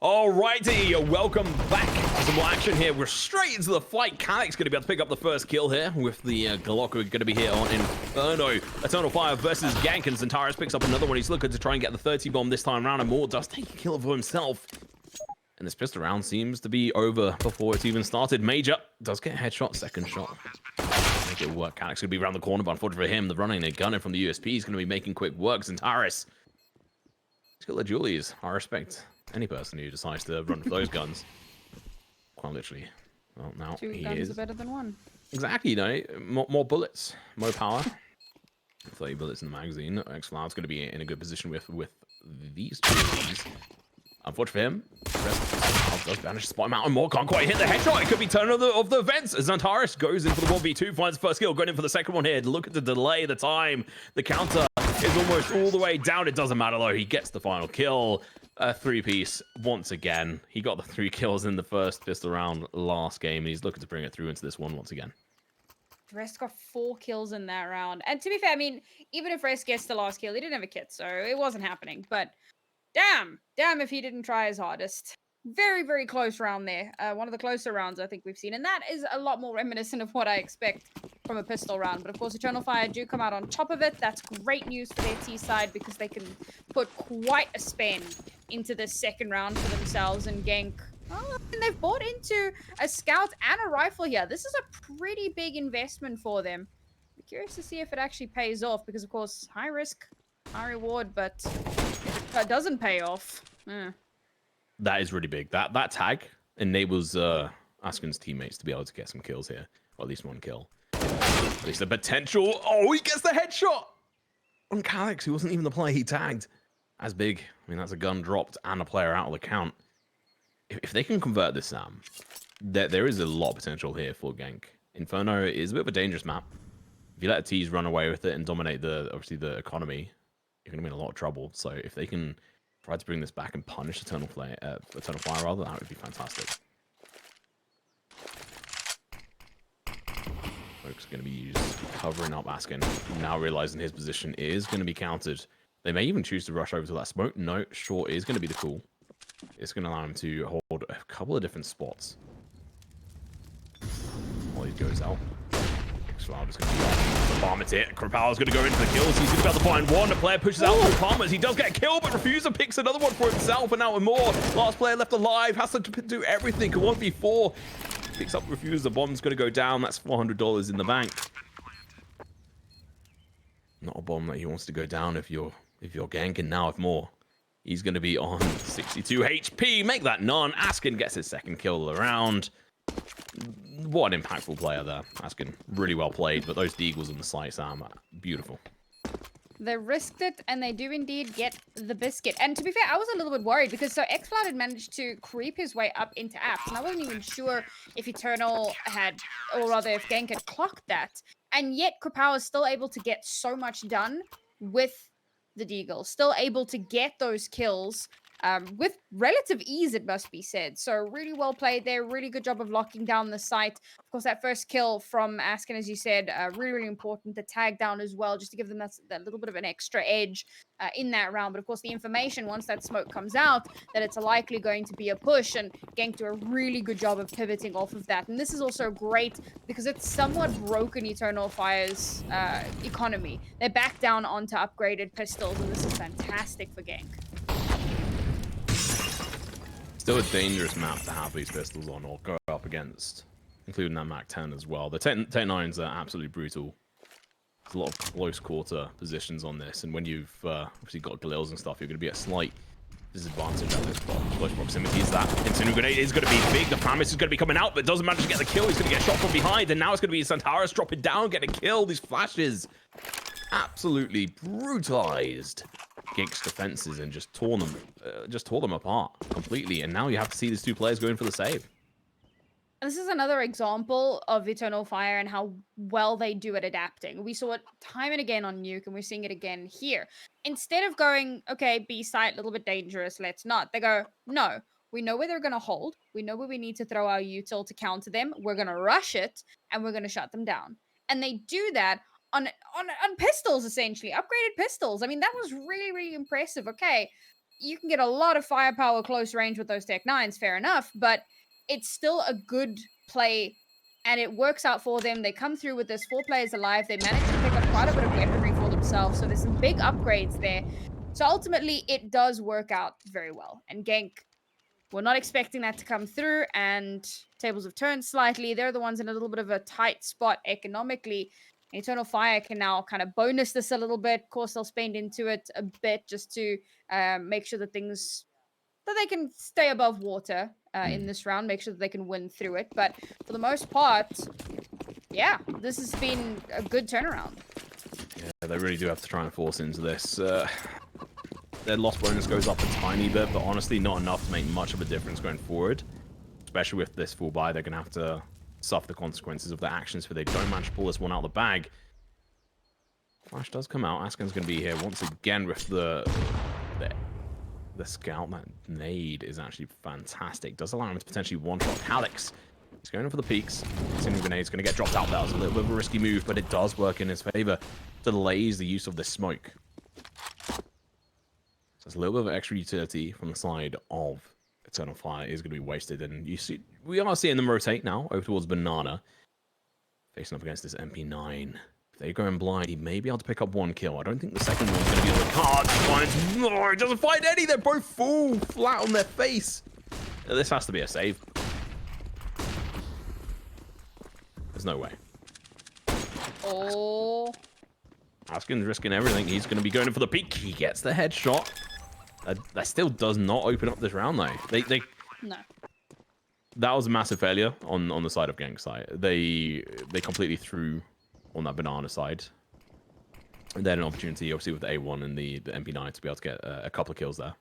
Alrighty, welcome back to some more action here. We're straight into the fight. Calic's going to be able to pick up the first kill here with the Glock. We're going to be here on Inferno. Eternal Fire versus Genk, and Centaurus picks up another one. He's looking to try and get the 30 bomb this time around, and Moore does take a kill for himself. And this pistol round seems to be over before it's even started. Major does get a headshot, second shot. Make it work. Calic's going to be around the corner, but unfortunately for him, the running and gunning from the USP is going to be making quick work. Centaurus, he's got the Julies. I respect any person who decides to run for those guns. Quite literally. Well, now Two he guns is. are better than one. Exactly, you know, more bullets, more power. 30 bullets in the magazine. X-Cloud's going to be in a good position with these two of these. Unfortunately for him, Rest does manage to spot him out, and Moore can't quite hit the headshot. It could be turn of the vents. Centaurus goes in for the 1v2, finds the first kill, going in for the second one here. Look at the delay, the time. The counter is almost all the way down. It doesn't matter though. He gets the final kill. A three-piece once again. He got the 3 kills in the first pistol round last game, and he's looking to bring it through into this one once again. Rest got 4 kills in that round. And to be fair, I mean, even if Rest gets the last kill, he didn't have a kit, so it wasn't happening. But damn if he didn't try his hardest. Very, very close round there. One of the closer rounds I think we've seen. And that is a lot more reminiscent of what I expect from a pistol round. But of course, Eternal Fire do come out on top of it. That's great news for their T side because they can put quite a spend into the second round for themselves. And Genk, oh, and they've bought into a scout and a rifle here. This is a pretty big investment for them. Be curious to see if it actually pays off because, of course, high risk, high reward. But if it doesn't pay off, That is really big. That tag enables Askin's teammates to be able to get some kills here, or at least one kill. At least the potential. Oh, he gets the headshot on Calix, who wasn't even the player he tagged. That's big. I mean, that's a gun dropped and a player out of the count. If they can convert this, Sam, there is a lot of potential here for Genk. Inferno is a bit of a dangerous map. If you let the T's run away with it and dominate obviously the economy, you're going to be in a lot of trouble. So if they can try to bring this back and punish Eternal Fire rather, that would be fantastic. Folks are going to be used covering up Askin, now realizing his position is going to be countered. They may even choose to rush over to that smoke. No, short is going to be the call. It's going to allow him to hold a couple of different spots. While he goes out. X-Cloud is going to be off. The bomb, it's it. Krapower's going to go into the kills. He's going to be able to find one. The player pushes out for Palmers. He does get a kill, but Refuser picks another one for himself. And now with more. Last player left alive. Has to do everything. It won't be 4. Picks up Refuser. The bomb's going to go down. That's $400 in the bank. Not a bomb that he wants to go down if you're ganking now with more. He's going to be on 62 HP. Make that none. Askin gets his second kill of the round. What an impactful player there. Askin, really well played. But those deagles on the site, Sam, beautiful. They risked it, and they do indeed get the biscuit. And to be fair, I was a little bit worried because so X-Cloud had managed to creep his way up into apps, and I wasn't even sure if Eternal had, or rather if Genk had clocked that. And yet, Krapow is still able to get so much done with the Deagle, still able to get those kills with relative ease, it must be said. So really well played there. Really good job of locking down the site. Of course, that first kill from Askin, as you said, really, really important. The tag down as well, just to give them that little bit of an extra edge in that round. But of course, the information, once that smoke comes out, that it's likely going to be a push, and Genk do a really good job of pivoting off of that. And this is also great because it's somewhat broken Eternal Fire's economy. They're back down onto upgraded pistols, and this is fantastic for Genk. Still a dangerous map to have these pistols on or go up against, including that Mac 10 as well. The 10-9s are absolutely brutal. There's a lot of close quarter positions on this, and when you've obviously got Galils and stuff, you're going to be at slight disadvantage at this spot. Close proximity is that. Incendiary grenade is going to be big. The Famis is going to be coming out, but doesn't manage to get the kill. He's going to get shot from behind, and now it's going to be Centaurus dropping down, getting a kill. These flashes absolutely brutalized Genk's defenses and just tore them apart completely. And now you have to see these two players going for the save. This is another example of Eternal Fire and how well they do at adapting. We saw it time and again on Nuke, and we're seeing it again here. Instead of going, okay, B site, a little bit dangerous, let's not. They go, no, we know where they're going to hold. We know where we need to throw our util to counter them. We're going to rush it, and we're going to shut them down. And they do that on pistols, essentially. Upgraded pistols. I mean, that was really, really impressive. Okay, you can get a lot of firepower close range with those Tech 9s, fair enough, but it's still a good play, and it works out for them. They come through with this 4 players alive. They manage to pick up quite a bit of weaponry for themselves, so there's some big upgrades there. So ultimately, it does work out very well. And Genk, we're not expecting that to come through, and tables have turned slightly. They're the ones in a little bit of a tight spot economically. Eternal Fire can now kind of bonus this a little bit. Of course, they'll spend into it a bit just to make sure that they can stay above water in this round, make sure that they can win through it. But for the most part, yeah, this has been a good turnaround. Yeah, they really do have to try and force into this. Their loss bonus goes up a tiny bit, but honestly not enough to make much of a difference going forward. Especially with this full buy, they're going to have to suffer the consequences of their actions if they don't manage to pull this one out of the bag. Flash does come out. Asken's going to be here once again with the scout. That nade is actually fantastic. Does allow him to potentially one-shot Calix. He's going in for the peaks. Assuming Grenade's going to get dropped out. That was a little bit of a risky move, but it does work in his favor. Delays the use of this smoke. So it's a little bit of extra utility from the side of Eternal Fire is going to be wasted. And you see, we are seeing them rotate now over towards Banana. Facing up against this MP9. If they go in blind, he may be able to pick up 1 kill. I don't think the second one's going to be on the cards. No, he doesn't find any. They're both full flat on their face. This has to be a save. There's no way. Oh. Asken's risking everything. He's going to be going in for the peak. He gets the headshot. That still does not open up this round, though. No. That was a massive failure on the side of Genk's side. They completely threw on that Banana side. And they had an opportunity, obviously, with the A1 and the MP9 to be able to get a couple of kills there.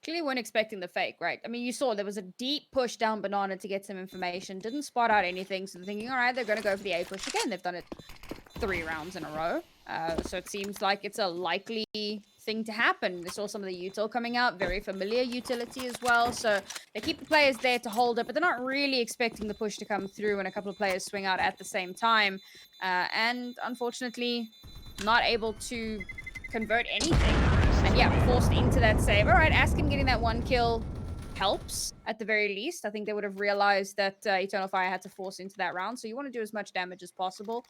Clearly weren't expecting the fake, right? I mean, you saw there was a deep push down Banana to get some information. Didn't spot out anything, so they're thinking, all right, they're going to go for the A push again. They've done it 3 rounds in a row. So it seems like it's a likely thing to happen. They saw some of the util coming out, very familiar utility as well. So they keep the players there to hold it, but they're not really expecting the push to come through when a couple of players swing out at the same time. And unfortunately, not able to convert anything. And yeah, forced into that save. All right, Asken getting that 1 kill helps at the very least. I think they would have realized that Eternal Fire had to force into that round. So you want to do as much damage as possible.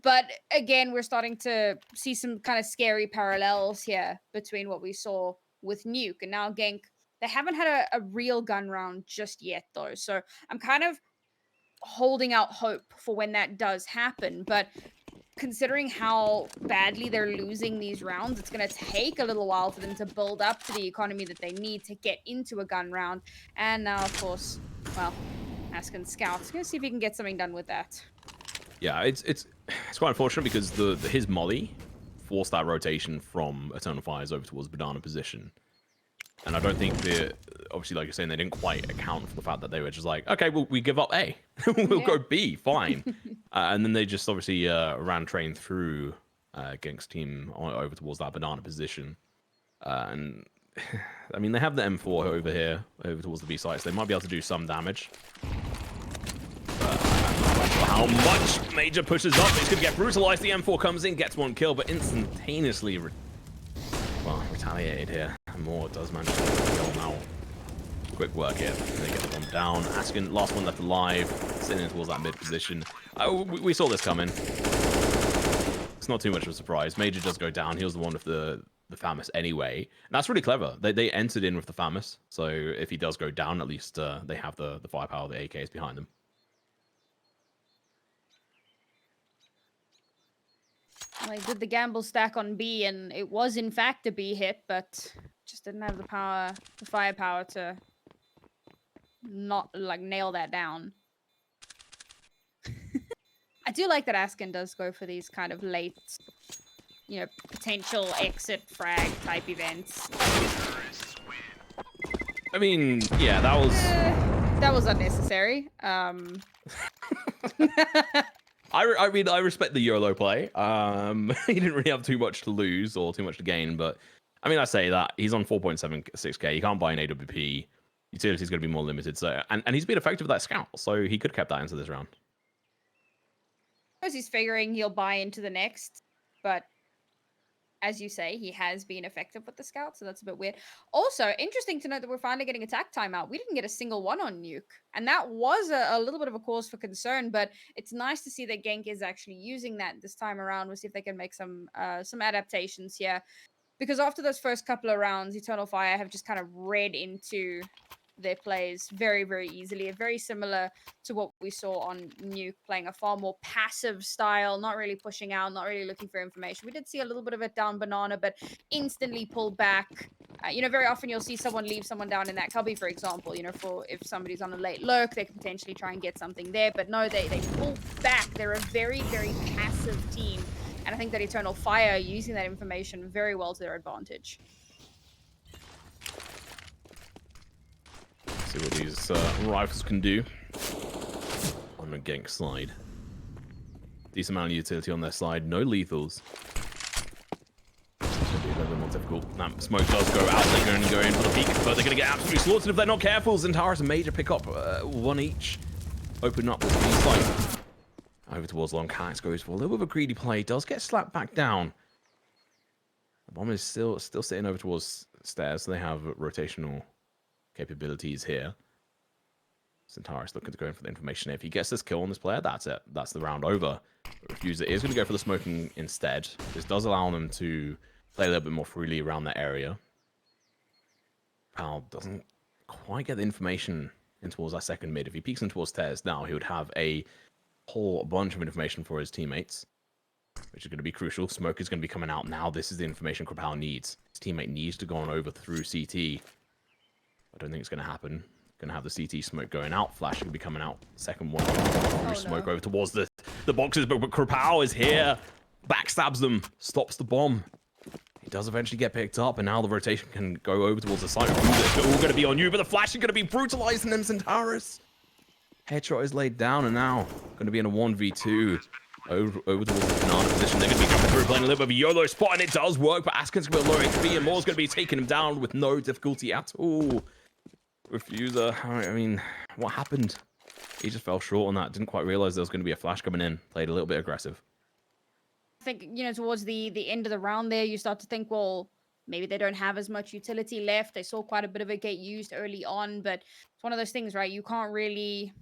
But again, we're starting to see some kind of scary parallels here between what we saw with Nuke and now Genk. They haven't had a real gun round just yet, though. So I'm kind of holding out hope for when that does happen. But considering how badly they're losing these rounds, it's going to take a little while for them to build up to the economy that they need to get into a gun round. And now, of course, well, Asken Scout's going to see if he can get something done with that. Yeah, it's quite unfortunate because his molly forced that rotation from Eternal Fires over towards Banana position. And I don't think obviously, like you're saying, they didn't quite account for the fact that they were just like, okay, well, we give up A. We'll go B, fine. And then they just obviously ran train through Genk's team over towards that Banana position. And I mean, they have the M4 over here, over towards the B sites. They might be able to do some damage. How much Major pushes up. He's going to get brutalized. The M4 comes in, gets 1 kill, but instantaneously retaliated here. And Moore does manage to kill him out. Quick work here. They get the one down. Asken, last one left alive, sitting in towards that mid position. We saw this coming. It's not too much of a surprise. Major does go down. He was the one with the FAMAS anyway. And that's really clever. They entered in with the FAMAS. So if he does go down, at least they have the firepower, the AKs behind them. Well, he did the gamble stack on B, and it was in fact a B hit, but just didn't have the firepower to not like nail that down. I do like that Asken does go for these kind of late, potential exit frag type events. I mean, yeah, that was unnecessary. I mean, I respect the YOLO play. He didn't really have too much to lose or too much to gain, but I mean, I say that he's on 4.76k. He can't buy an AWP. Utility's going to be more limited. So, and he's been effective with that scout, so he could have kept that into this round. I suppose he's figuring he'll buy into the next, but as you say, he has been effective with the scout, so that's a bit weird. Also, interesting to note that we're finally getting attack timeout. We didn't get a single one on Nuke, and that was a little bit of a cause for concern, but it's nice to see that Genk is actually using that this time around. We'll see if they can make some adaptations here. Because after those first couple of rounds, Eternal Fire have just kind of read into their plays very, very easily. Very similar to what we saw on Nuke, playing a far more passive style, not really pushing out, not really looking for information. We did see a little bit of it down Banana, but instantly pull back. Very often you'll see someone leave someone down in that cubby, for example, for if somebody's on a late lurk, they could potentially try and get something there. But no, they pull back. They're a very, very passive team. And I think that Eternal Fire are using that information very well to their advantage. See what these rifles can do on the Genk side. Decent amount of utility on their side. No lethals. It's going to be a little bit more difficult. That smoke does go out. They're going to go in for the peak, but they're going to get absolutely slaughtered if they're not careful. Zentaris a major pickup. One each. Open up this fight. Over towards long. Calyx goes for a little bit of a greedy play. Does get slapped back down. The bomb is still sitting over towards stairs. So they have rotational capabilities here. Zentaris looking to go in for the information. If he gets this kill on this player, that's it. That's the round over. But Refuser is going to go for the smoking instead. This does allow them to play a little bit more freely around that area. Pal doesn't quite get the information in towards that second mid. If he peeks in towards stairs now, he would have a whole bunch of information for his teammates, which is going to be crucial. Smoke is going to be coming out now. This is the information Krapal needs. His teammate needs to go on over through CT. I don't think it's going to happen. Going to have the CT smoke going out. Flash going to be coming out. Second one. Smoke over towards the boxes, but Krapal is here. Backstabs them. Stops the bomb. He does eventually get picked up, and now the rotation can go over towards the site. It's all going to be on you, but the Flash is going to be brutalizing them, Zentaris. Headshot is laid down, and now going to be in a 1v2 over towards the banana position. They're going to be jumping through, playing a little bit of a YOLO spot, and it does work, but Askin's going to be low HP, and Moore's going to be taking him down with no difficulty at all. Refuser, I mean, what happened? He just fell short on that. Didn't quite realize there was going to be a flash coming in. Played a little bit aggressive. I think, towards the end of the round there, you start to think, well, maybe they don't have as much utility left. They saw quite a bit of it get used early on, but it's one of those things, right? You can't really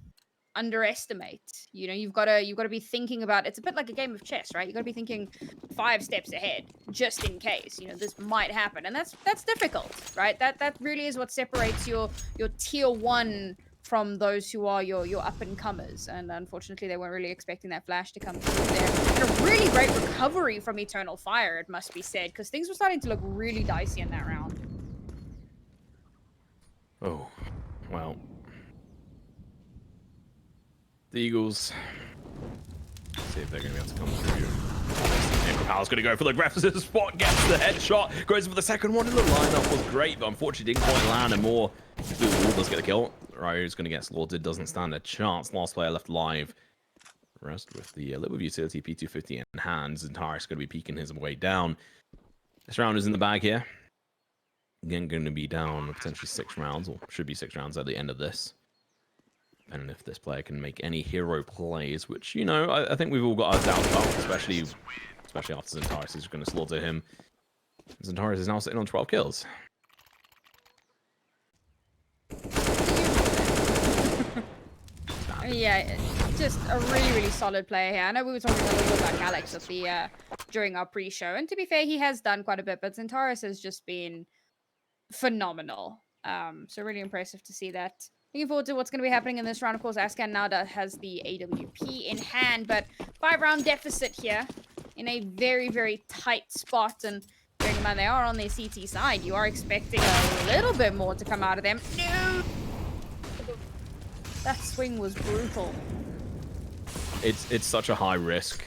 underestimate. You've got to be thinking about, it's a bit like a game of chess, right? You've got to be thinking 5 steps ahead just in case this might happen, and that's difficult, right? That really is what separates your tier 1 from those who are your up and comers. And unfortunately they weren't really expecting that flash to come through there. And a really great recovery from Eternal Fire, it must be said, because things were starting to look really dicey in that round. Oh, well, the Eagles, let's see if they're going to be able to come through. Krapal's going to go for the aggressive spot, gets the headshot, goes for the second one, and the lineup was great, but unfortunately didn't quite land, and Moore does get the kill. Ryo's going to get slaughtered, doesn't stand a chance. Last player left live. Rest with the little bit of utility P250 in hands, and Tarek's going to be peeking his way down. This round is in the bag here. Again, going to be down potentially 6 rounds, or should be 6 rounds at the end of this. And if this player can make any hero plays, which, I think we've all got our doubts about, especially after Zentaris is going to slaughter him. Zentaris is now sitting on 12 kills. Yeah, just a really, really solid player here. I know we were talking a little bit about Calyx during our pre-show, and to be fair, he has done quite a bit, but Zentaris has just been phenomenal. So really impressive to see that. Looking forward to what's going to be happening in this round. Of course, Ascan now has the AWP in hand, but 5-round deficit here in a very, very tight spot. And bearing in mind they are on their CT side, you are expecting a little bit more to come out of them. No! That swing was brutal. It's such a high risk.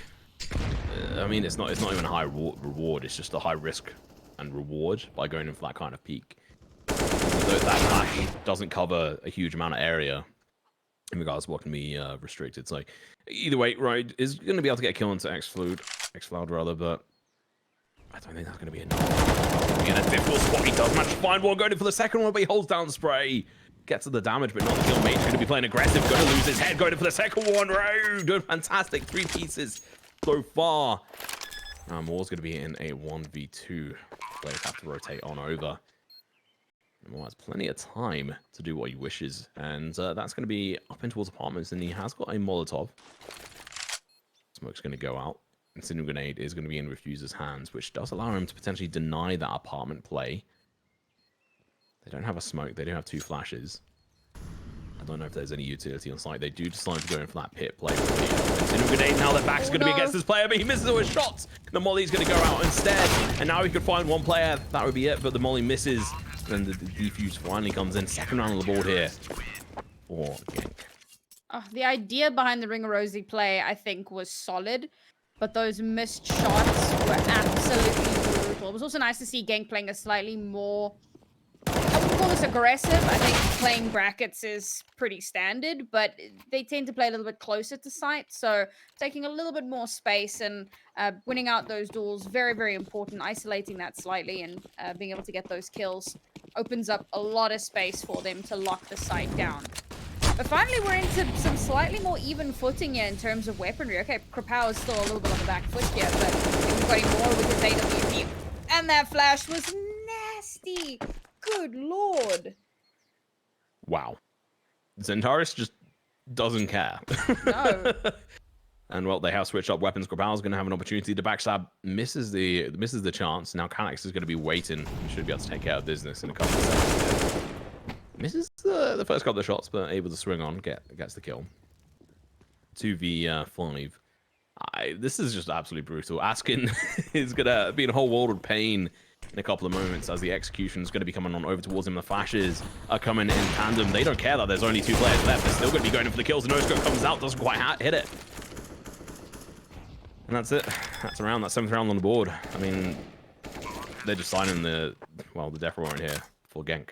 I mean, it's not even a high reward. It's just a high risk and reward by going in for that kind of peak. That flash doesn't cover a huge amount of area in regards to what can be restricted. So either way, right, is going to be able to get a kill into X-Cloud rather, but I don't think that's going to be enough. In a difficult spot, he does manage to find one, going in for the second one, but he holds down the spray. Gets to the damage, but not the kill. Mate's going to be playing aggressive, going to lose his head, going in for the second one. Road, doing fantastic. 3 pieces so far. Moore's going to be in a 1v2. Players have to rotate on over. Moore has plenty of time to do what he wishes, and that's going to be up in towards apartments, and he has got a Molotov. Smoke's going to go out. Incendiary grenade is going to be in Refuser's hands, which does allow him to potentially deny that apartment play. They don't have a smoke. They do have 2 flashes. I don't know if there's any utility on site. They do decide to go in for that pit play. Incendiary grenade. Now their back's going to be against this player, but he misses all his shots. The molly's going to go out instead, and now he could find one player. That would be it, but the molly misses, and the defuse finally comes in. Second round on the board here for Genk. Oh, the idea behind the Ringarosi play, I think, was solid, but those missed shots were absolutely brutal. It was also nice to see Genk playing a slightly more, I wouldn't call this aggressive. I think playing brackets is pretty standard, but they tend to play a little bit closer to site, so taking a little bit more space and winning out those duels, very, very important. Isolating that slightly and being able to get those kills opens up a lot of space for them to lock the site down. But finally, we're into some slightly more even footing here in terms of weaponry. Okay, Krapow is still a little bit on the back foot here, but we've got more with his AWP. And that flash was nasty. Good lord. Wow. Zentaris just doesn't care. No. And well, they have switched up weapons. Krapow's going to have an opportunity to backstab. Misses the chance. Now Calyx is going to be waiting. He should be able to take care of business in a couple of seconds here. Misses the first couple of shots, but able to swing on, gets the kill. 2v5. This is just absolutely brutal. Askin is going to be in a whole world of pain in a couple of moments as the execution is going to be coming on over towards him. The flashes are coming in tandem. They don't care that there's only 2 players left. They're still going to be going in for the kills. The no-scope comes out, doesn't quite hit it. And that's it. That's around that 7th round on the board. I mean, they're just signing the death warrant here for Genk.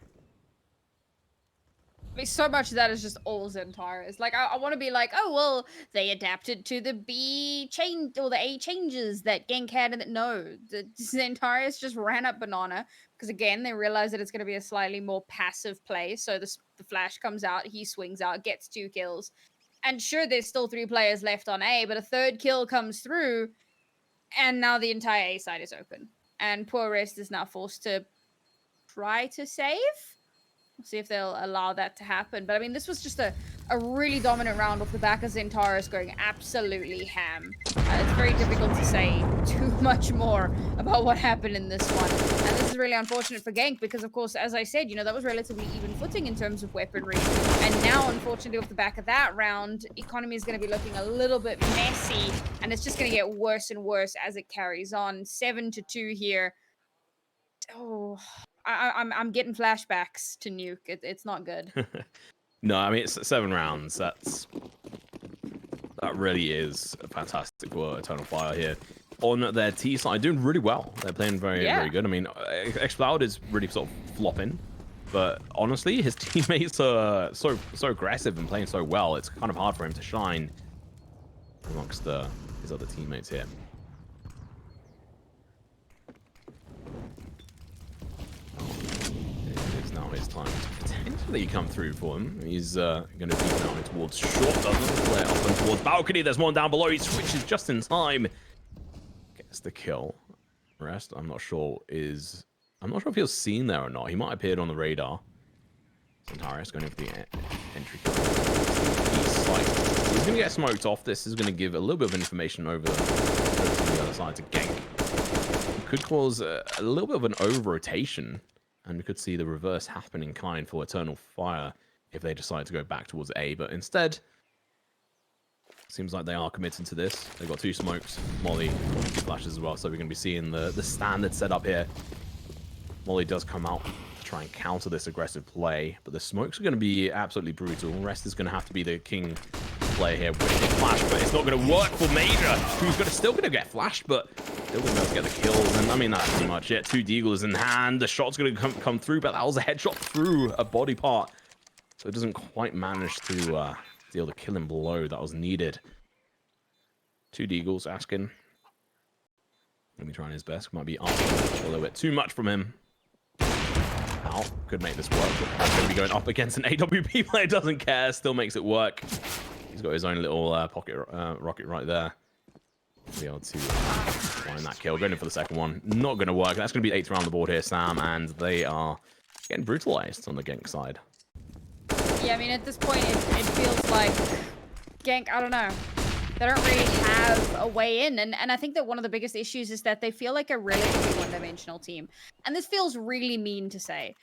I mean, so much of that is just all Zentaris. Like, I want to be like, oh, well, they adapted to the B change or the A changes that Genk had. And no, the Zentaris just ran up banana because, again, they realized that it's going to be a slightly more passive play. So the flash comes out, he swings out, gets 2 kills. And sure, there's still 3 players left on A, but a 3rd kill comes through. And now the entire A side is open. And poor Rest is now forced to try to save. We'll see if they'll allow that to happen. But I mean, this was just a really dominant round off the back of Zentaris going absolutely ham. It's very difficult to say too much more about what happened in this one. And this is really unfortunate for Genk because, of course, as I said, you know, that was relatively even footing in terms of weaponry. And now, unfortunately, off the back of that round, economy is going to be looking a little bit messy. And it's just going to get worse and worse as it carries on. 7-2 here. Oh... I'm getting flashbacks to Nuke. It's not good. No, I mean, it's 7 rounds. That really is a fantastic for Eternal Fire here. On their T side, doing really well. They're playing very good. I mean, Xcloud is really sort of flopping, but honestly, his teammates are so aggressive and playing so well. It's kind of hard for him to shine amongst his other teammates here. His time to potentially come through for him. He's going to be down towards short, doesn't play up and towards balcony. There's one down below. He switches just in time. Gets the kill. Rest, I'm not sure if he was seen there or not. He might have appeared on the radar. Zentaris going in for the entry kill. He's going to get smoked off. This is going to give a little bit of information over to the other side to Genk. It could cause a little bit of an over-rotation. And we could see the reverse happening kind for Eternal Fire if they decide to go back towards A. But instead, seems like they are committing to this. They've got 2 smokes, Molly, 2 flashes as well. So we're going to be seeing the standard setup here. Molly does come out to try and counter this aggressive play. But the smokes are going to be absolutely brutal. Rest is going to have to be the king player here with the flash. But it's not going to work for Major, who's still going to get flashed. But still going to be able to get the kills, and I mean, that's pretty much it. 2 deagles in hand. The shot's going to come through, but that was a headshot through a body part. So it doesn't quite manage to deal the killing blow that was needed. 2 deagles, Askin. Going to be trying his best. Might be asking a little bit too much from him. Ow, could make this work. But he's going to be going up against an AWP player, doesn't care, still makes it work. He's got his own little pocket rocket right there. be able to find that kill. Going in for the second one. Not going to work. That's going to be 8th round on the board here, Sam, and they are getting brutalized on the Genk side. Yeah, I mean, at this point, it feels like Genk, I don't know. They don't really have a way in. And I think that one of the biggest issues is that they feel like a relatively one-dimensional team. And this feels really mean to say.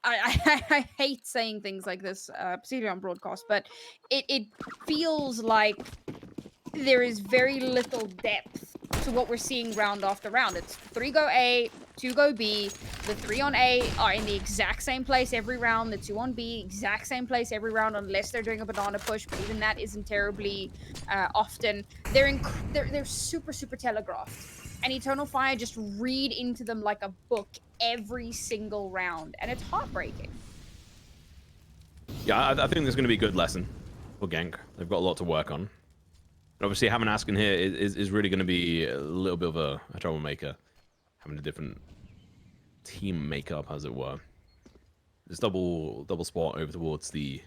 I hate saying things like this, particularly on broadcast, but it feels like there is very little depth to what we're seeing round after round. It's 3 go A, 2 go B. The 3 on A are in the exact same place every round. The 2 on B, exact same place every round, unless they're doing a banana push. But even that isn't terribly often. They're super telegraphed, and Eternal Fire just read into them like a book every single round, and it's heartbreaking. Yeah, I think there's going to be a good lesson for Genk. They've got a lot to work on. And obviously, having Askin here is really going to be a little bit of a troublemaker. Having a different team makeup, as it were. This double spot over towards the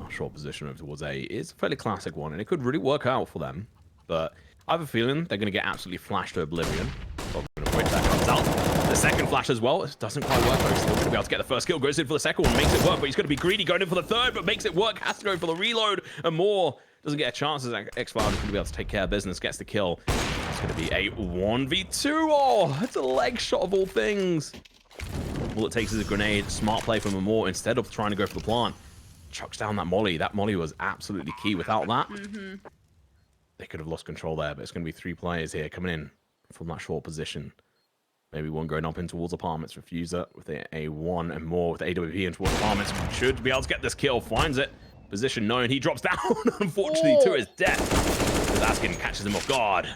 short position over towards A is a fairly classic one, and it could really work out for them. But I have a feeling they're going to get absolutely flashed to oblivion. So I'm going to wait that comes out. The second flash as well. It doesn't quite work, though. He's still going to be able to get the first kill. Goes in for the second one, makes it work, but he's going to be greedy going in for the third, but makes it work. Has to go for the reload and more. Doesn't get a chance as X-Cloud is going to be able to take care of business. Gets the kill. It's going to be a 1v2. Oh, it's a leg shot of all things. All it takes is a grenade. Smart play from Amor instead of trying to go for the plant. Chucks down that molly. That molly was absolutely key. Without that, they could have lost control there. But it's going to be 3 players here coming in from that short position. Maybe one going up in towards apartments. Refuser with a A1 and more with AWP in towards apartments. Should be able to get this kill. Finds it. Position known. He drops down, unfortunately, to his death. As Askin catches him off guard.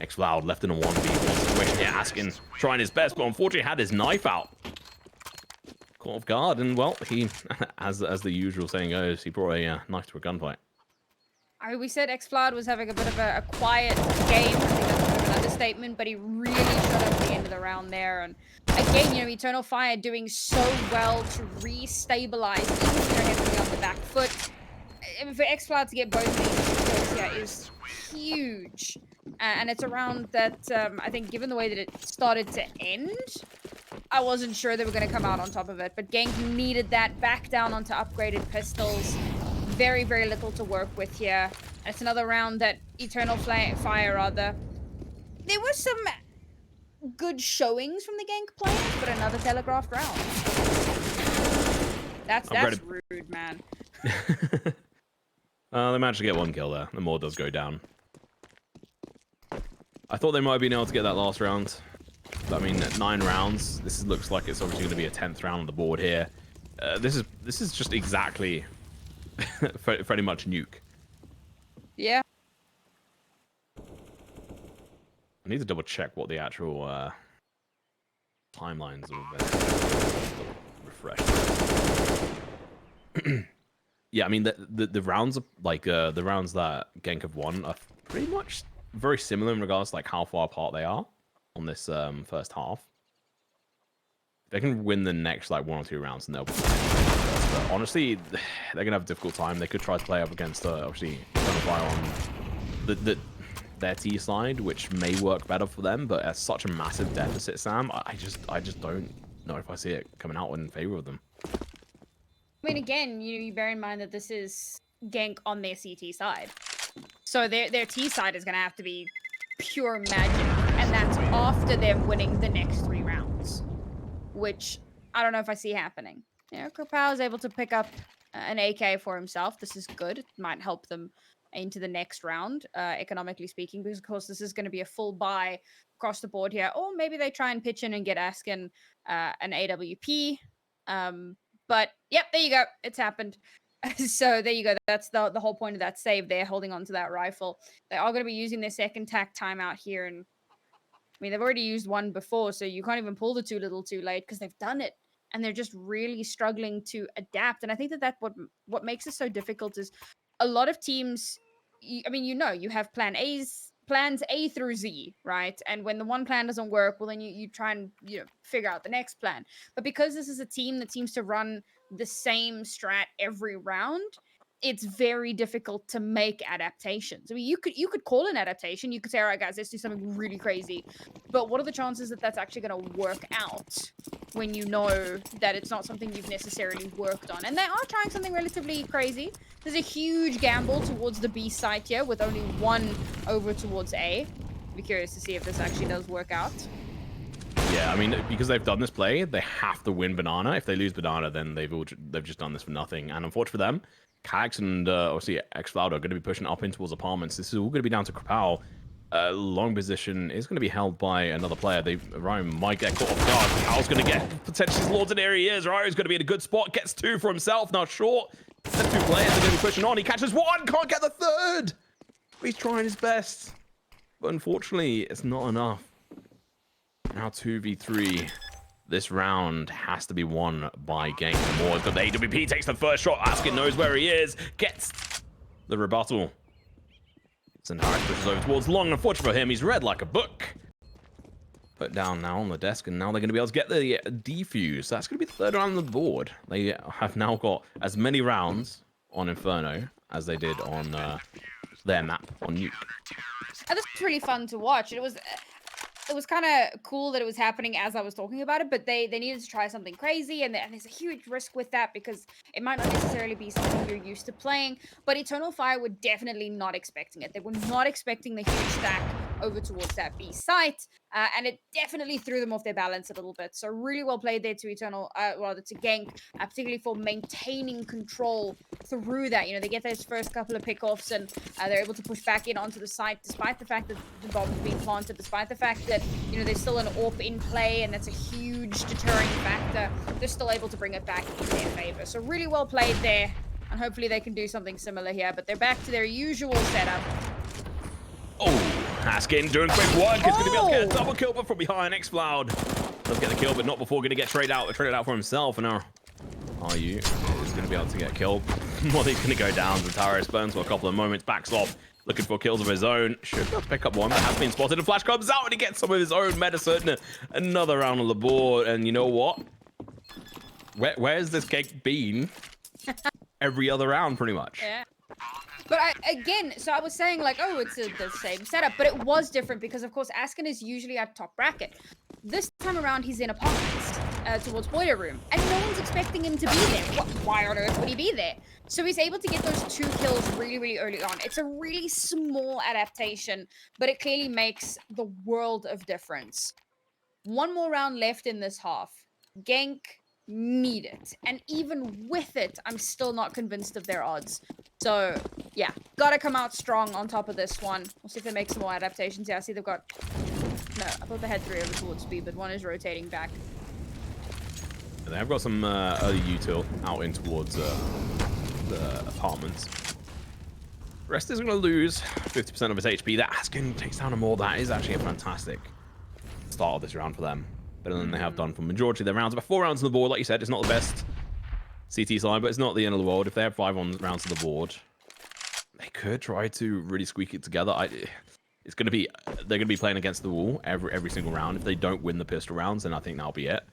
X-Cloud left in a 1v1 situation here. Askin trying his best, but unfortunately had his knife out. Caught off guard, and well, he, as the usual saying goes, he brought a knife to a gunfight. We said X-Cloud was having a bit of a quiet game. I think that's a bit of an understatement, but he really shut up the end of the round there. And again, you know, Eternal Fire doing so well to re-stabilize, even when they're heavily on the back foot. I mean, for X-Cloud to get both of these kills here is huge. And it's a round that I think, given the way that it started to end, I wasn't sure they were going to come out on top of it. But Genk needed that back down onto upgraded pistols. Very, very little to work with here. And it's another round that Eternal Fire, rather. There were some good showings from the Genk players, but another telegraphed round. That's rude, man. They managed to get 1 kill there. The more does go down. I thought they might have been able to get that last round. But, I mean, at 9 rounds, this looks like it's obviously going to be a 10th round on the board here. This is just exactly pretty much nuke. Yeah. I need to double check what the actual timelines of refresh. Yeah, I mean the rounds like the rounds that Genk have won are pretty much very similar in regards to like how far apart they are on this first half. They can win the next like 1 or 2 rounds and they'll be but honestly they're gonna have a difficult time. They could try to play up against obviously Fire on their T side, which may work better for them, but at such a massive deficit, Sam, I just don't know if I see it coming out in favor of them. I mean, again, you bear in mind that this is Genk on their CT side. So their T side is going to have to be pure magic. And that's after them winning the next 3 rounds. Which I don't know if I see happening. You know, Krupau is able to pick up an AK for himself. This is good. It might help them into the next round, economically speaking. Because, of course, this is going to be a full buy across the board here. Or maybe they try and pitch in and get Askin an AWP. But, yep, there you go. It's happened. So, there you go. That's the whole point of that save. They're holding on to that rifle. They are going to be using their second tack timeout here. And, I mean, they've already used 1 before, so you can't even pull the too little too late because they've done it. And they're just really struggling to adapt. And I think that what makes it so difficult is a lot of teams, I mean, you have plans A through Z, right? And when the one plan doesn't work, well, then you try and figure out the next plan. But because this is a team that seems to run the same strat every round, it's very difficult to make adaptations. I mean, you could call an adaptation. You could say, all right, guys, let's do something really crazy. But what are the chances that that's actually going to work out when you know that it's not something you've necessarily worked on? And they are trying something relatively crazy. There's a huge gamble towards the B site here with only one over towards A. Be curious to see if this actually does work out. Yeah, I mean, because they've done this play, they have to win Banana. If they lose Banana, then they've just done this for nothing. And unfortunately for them, Cax and obviously XCloud are going to be pushing up in towards apartments. This is all going to be down to Krapal. Long position is going to be held by another player. Ryan might get caught off guard. Krapal's going to get potentially slaughtered. There he is. Ryan's going to be in a good spot. Gets 2 for himself. Now short. The 2 players are going to be pushing on. He catches 1. Can't get the 3rd. He's trying his best. But unfortunately, it's not enough. Now 2v3. This round has to be won by Genk more. But the AWP takes the first shot. Askin knows where he is. Gets the rebuttal. Centaurus pushes over towards Long. Unfortunately for him, he's read like a book. Put down now on the desk, and now they're going to be able to get the defuse. That's going to be the 3rd round on the board. They have now got as many rounds on Inferno as they did on their map on Nuke. And this was really fun to watch. It was kind of cool that it was happening as I was talking about it, but they needed to try something crazy, and there's a huge risk with that because it might not necessarily be something you're used to playing, but Eternal Fire were definitely not expecting it. They were not expecting the huge stack over towards that B site, and it definitely threw them off their balance a little bit. So really well played there to to Genk, particularly for maintaining control through that. You know, they get those first couple of pickoffs, and they're able to push back in onto the site, despite the fact that the bomb is being planted, despite the fact that, you know, there's still an AWP in play, and that's a huge deterring factor. They're still able to bring it back in their favor. So really well played there, and hopefully they can do something similar here. But they're back to their usual setup. Oh, Askin doing quick work. He's going to be able to get a double kill, but from behind. XCloud does get the kill, but not before going to get traded out for himself. And now RU is going to be able to get killed. Well, he's going to go down. Centaurus burns for a couple of moments, backs off, looking for kills of his own. Should be able to pick up one, but has been spotted. And Flash comes out, and he gets some of his own medicine. Another round on the board. And you know what? Where's this cake been? Every other round, pretty much. Yeah. But so I was saying, like, oh, it's the same setup, but it was different because, of course, Askin is usually at top bracket. This time around, he's in apartments towards Boiler Room, and no one's expecting him to be there. Why on earth would he be there? So he's able to get those 2 kills really, really early on. It's a really small adaptation, but it clearly makes the world of difference. 1 more round left in this half. Genk need it, and even with it, I'm still not convinced of their odds. So yeah, gotta come out strong on top of this one. We'll see if they make some more adaptations. Yeah, I see they've got, no, I thought they had 3 over towards B, but 1 is rotating back. And they've got some early util out in towards the apartments. Rest is going to lose 50% of his HP. That Askin takes down a more. That is actually a fantastic start of this round for them. Better than they have done for the majority of their rounds. About 4 rounds on the board, like you said, it's not the best CT side, but it's not the end of the world. If they have 5 rounds on the board, they could try to really squeak it together. It's going to be, they're going to be playing against the wall every single round. If they don't win the pistol rounds, then I think that'll be it.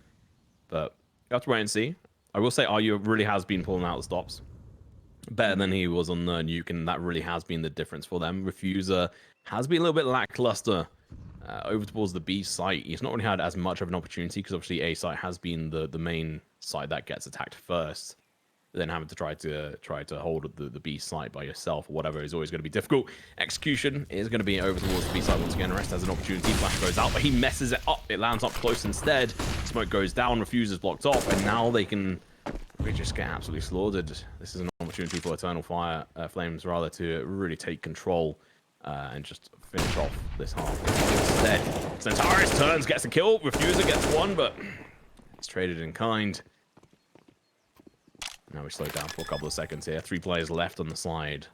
But you have to wait and see. I will say RU really has been pulling out the stops better than he was on the Nuke, and that really has been the difference for them. Refuser has been a little bit lackluster over towards the B site. He's not really had as much of an opportunity because obviously A site has been the main site that gets attacked first. Then having to try to hold the B site by yourself or whatever is always going to be difficult. Execution is going to be over towards the B site once again. Rest has an opportunity. Flash goes out, but he messes it up. It lands up close instead. Smoke goes down. Refuser's blocked off, and now they can really just get absolutely slaughtered. This is an opportunity for Eternal Fire Flames rather to really take control and just finish off this half. Instead, Centaurus turns, gets a kill. Refuser gets 1, but it's traded in kind. Now we slow down for a couple of seconds here. 3 players left on the side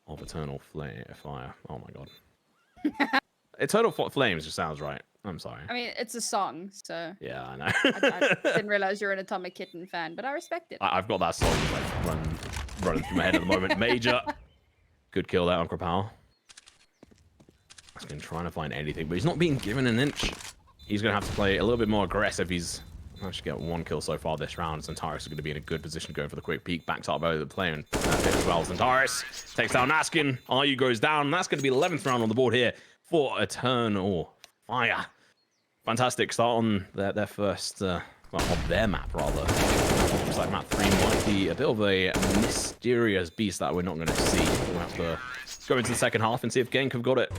of Eternal Fire. Oh my god. Eternal Flames just sounds right. I'm sorry. I mean, it's a song, so... Yeah, I know. I didn't realize you're an Atomic Kitten fan, but I respect it. I've got that song like running through my head at the moment. Major. Good kill there on Krapal. He's been trying to find anything, but he's not being given an inch. He's going to have to play a little bit more aggressive. He's Managed to get 1 kill so far this round. Xantares is going to be in a good position going for the quick peek. Backs up over the player and that's it as well. Xantares takes down Naskin. RU goes down. That's going to be the 11th round on the board here for Eternal Fire. Fantastic start on their first, well, on their map rather. Looks like map 3 might be a bit of a mysterious beast that we're not going to see. We'll have to go into the second half and see if Genk have got it.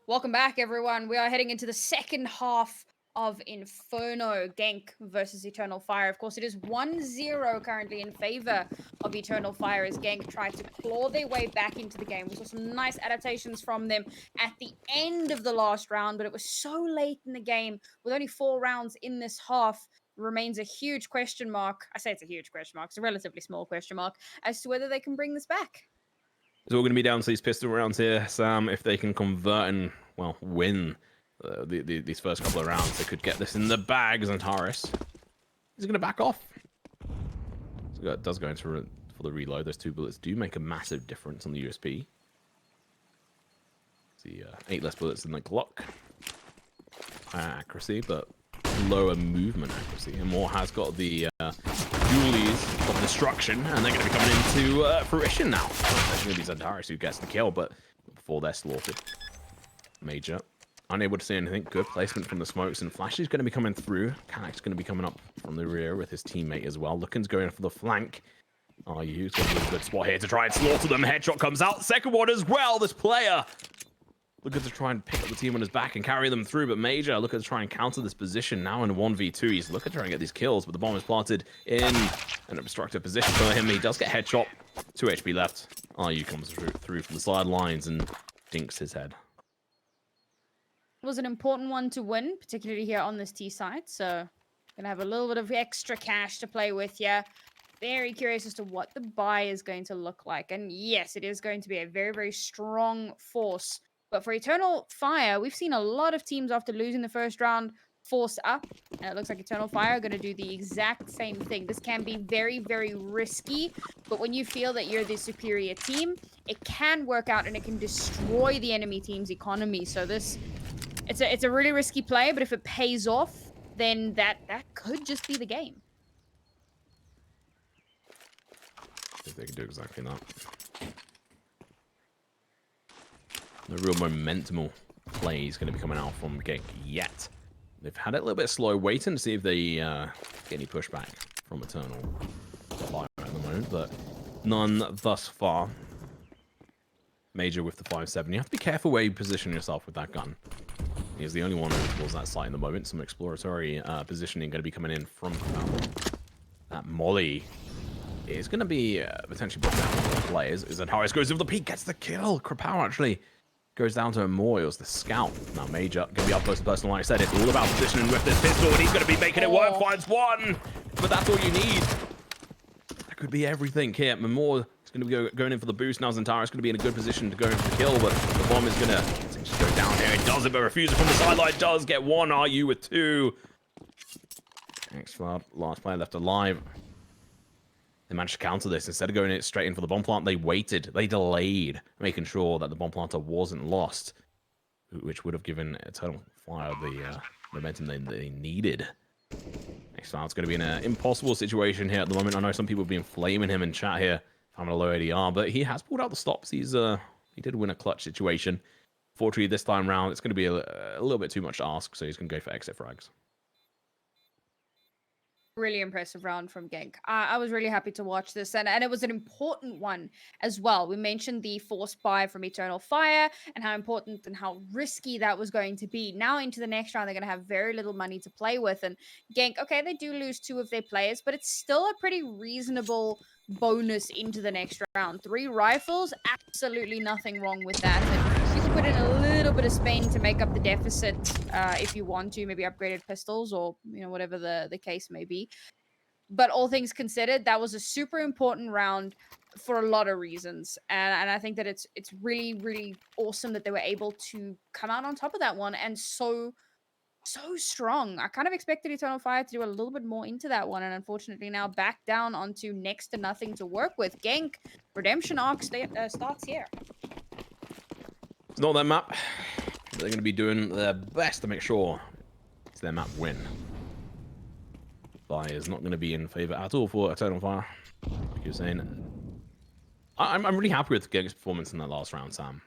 Welcome back, everyone. We are heading into the second half of Inferno, Genk versus Eternal Fire. Of course, it is 1-0 currently in favor of Eternal Fire as Genk try to claw their way back into the game. We saw some nice adaptations from them at the end of the last round, but it was so late in the game with only 4 rounds in this half. Remains a huge question mark. I say it's a huge question mark. It's a relatively small question mark as to whether they can bring this back. It's all going to be down to these pistol rounds here, Sam. If they can convert and, well, win these first couple of rounds, they could get this in the bag. Xantares is going to back off. So it does go into for the reload. Those 2 bullets do make a massive difference on the USP. See, 8 less bullets than the Glock. Higher accuracy, but lower movement accuracy. And more has got the dualies of destruction, and they're going to be coming into fruition now. It's going to be Xantares who gets the kill, but before they're slaughtered. Major unable to see anything. Good placement from the smokes, and Flash is going to be coming through. Kanak's going to be coming up from the rear with his teammate as well. Lookin's going for the flank. RU's going to be a good spot here to try and slaughter them. Headshot comes out. Second one as well. This player looking to try and pick up the team on his back and carry them through, but Major looking to try and counter this position now in 1v2. He's looking to try and get these kills, but the bomb is planted in an obstructive position for him. He does get headshot. 2 HP left. RU comes through from the sidelines and dinks his head. It was an important one to win, particularly here on this T side. So gonna have a little bit of extra cash to play with here. Very curious as to what the buy is going to look like. And yes, it is going to be a very, very strong force. But for Eternal Fire, we've seen a lot of teams after losing the first round force up. And it looks like Eternal Fire are going to do the exact same thing. This can be very, very risky, but when you feel that you're the superior team, it can work out and it can destroy the enemy team's economy. So it's a really risky play, but if it pays off, then that could just be the game. If they can do exactly that. No real momentum play is going to be coming out from Genk yet. They've had it a little bit slow, waiting to see if they get any pushback from Eternal Fire at the moment, but none thus far. Major with the 5-7. You have to be careful where you position yourself with that gun. He's the only one towards that site in the moment. Some exploratory positioning going to be coming in from that molly. It's going to be potentially put down on the players. Is that Harris goes over the peak, gets the kill. Krapau actually goes down to Memorials, the scout. Now Major going to be up close to personal. Like I said, it's all about positioning with this pistol, and he's going to be making it work. Finds one, but that's all you need. That could be everything here. Memorial is going to be going in for the boost. Now Zantara is going to be in a good position to go in for the kill, but the bomb is going to go down here. It does it, but refuses from the sideline. Does get one. RU with two. X-Flood, last player left alive. They managed to counter this. Instead of going it straight in for the bomb plant, they waited. They delayed, making sure that the bomb planter wasn't lost, which would have given Eternal Fire the momentum they needed. X-Cloud's going to be in an impossible situation here at the moment. I know some people have been flaming him in chat here, having a low ADR, but he has pulled out the stops. He did win a clutch situation. Fortunately, this time round, it's going to be a little bit too much to ask, so he's going to go for exit frags. Really impressive round from Genk. I was really happy to watch this, and it was an important one as well. We mentioned the forced buy from Eternal Fire and how important and how risky that was going to be. Now into the next round, they're going to have very little money to play with, and Genk, okay, they do lose 2 of their players, but it's still a pretty reasonable bonus into the next round. 3 rifles, absolutely nothing wrong with that. And you can put in a little bit of Spain to make up the deficit if you want to, maybe upgraded pistols or whatever the case may be. But all things considered, that was a super important round for a lot of reasons, and I think that it's really, really awesome that they were able to come out on top of that one, and so strong. I kind of expected Eternal Fire to do a little bit more into that one, and unfortunately now back down onto next to nothing to work with. Genk, redemption arc starts here. It's not their map. They're going to be doing their best to make sure it's their map win. Fire is not going to be in favor at all for Eternal Fire. Like you were saying, I'm really happy with Genk's performance in that last round, Sam.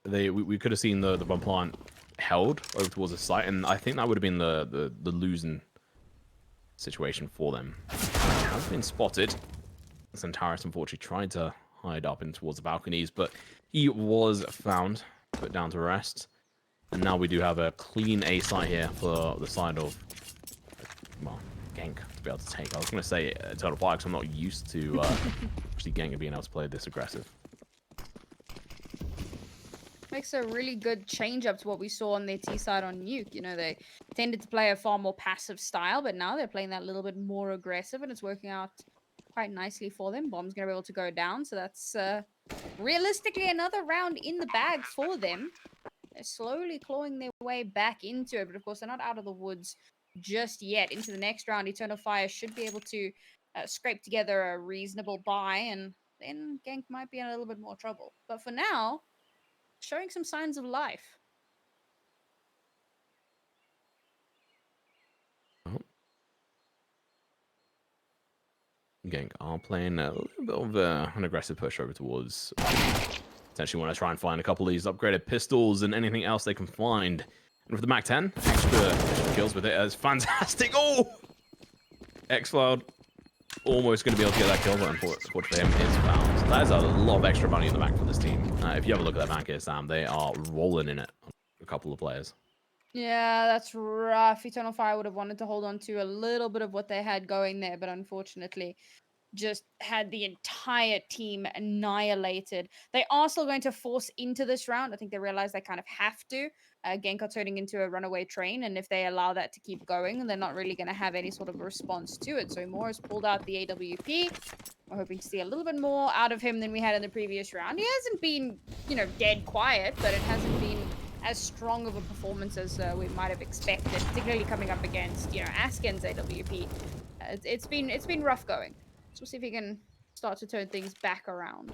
We could have seen the bomb plant held over towards the site, and I think that would have been the losing situation for them. It has been spotted. Centaurus unfortunately tried to hide up in towards the balconies, but he was found, put down to rest. And now we do have a clean A site here for the side of, well, Genk to be able to take. I was going to say Eternal Fire because I'm not used to actually Genk being able to play this aggressive. Makes a really good change up to what we saw on their T side on Nuke. They tended to play a far more passive style, but now they're playing that a little bit more aggressive, and it's working out quite nicely for them. Bomb's going to be able to go down, so that's realistically another round in the bag for them. They're slowly clawing their way back into it, but of course they're not out of the woods just yet. Into the next round, Eternal Fire should be able to scrape together a reasonable buy, and then Genk might be in a little bit more trouble. But for now, showing some signs of life. Genk are playing a little bit of an aggressive push over towards. Potentially want to try and find a couple of these upgraded pistols and anything else they can find. And with the Mac 10, extra kills with it is fantastic. Oh! X-Cloud almost going to be able to get that kill, but unfortunately for him, is found. So that is a lot of extra money in the back for this team. If you have a look at that back here, Sam, they are rolling in it on a couple of players. Yeah, that's rough. Eternal Fire would have wanted to hold on to a little bit of what they had going there, but unfortunately just had the entire team annihilated. They are still going to force into this round. I think they realize they kind of have to. Genk are turning into a runaway train, and if they allow that to keep going, they're not really going to have any sort of response to it. So Moore has pulled out the AWP. We're hoping to see a little bit more out of him than we had in the previous round. He hasn't been, dead quiet, but it hasn't been as strong of a performance as we might have expected, particularly coming up against, you know, Asken's AWP. It's been rough going. So we'll see if he can start to turn things back around.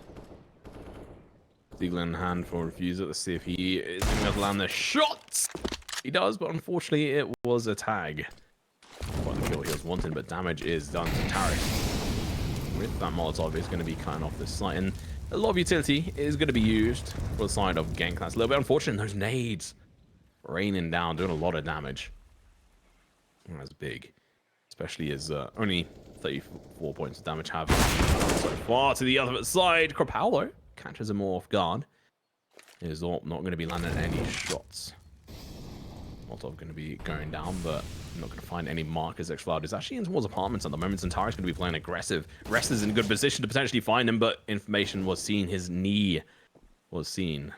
Deagle in hand for Refuser. Let's see if he is going to be able to land the shots. He does, but unfortunately it was a tag. Quite the kill he was wanting, but damage is done to Taris. With that Molotov, is going to be cutting off this site, and a lot of utility is going to be used for the side of Genk. That's a little bit unfortunate. Those nades raining down, doing a lot of damage. Oh, that's big, especially as only 34 points of damage have so far. To the other side, Cropaulo catches him more off guard. Is not going to be landing any shots. Molotov going to be going down, but not going to find any markers. Xcloud is actually in towards apartments at the moment. Zantara's going to be playing aggressive. Rest is in good position to potentially find him, but information was seen. His knee was seen.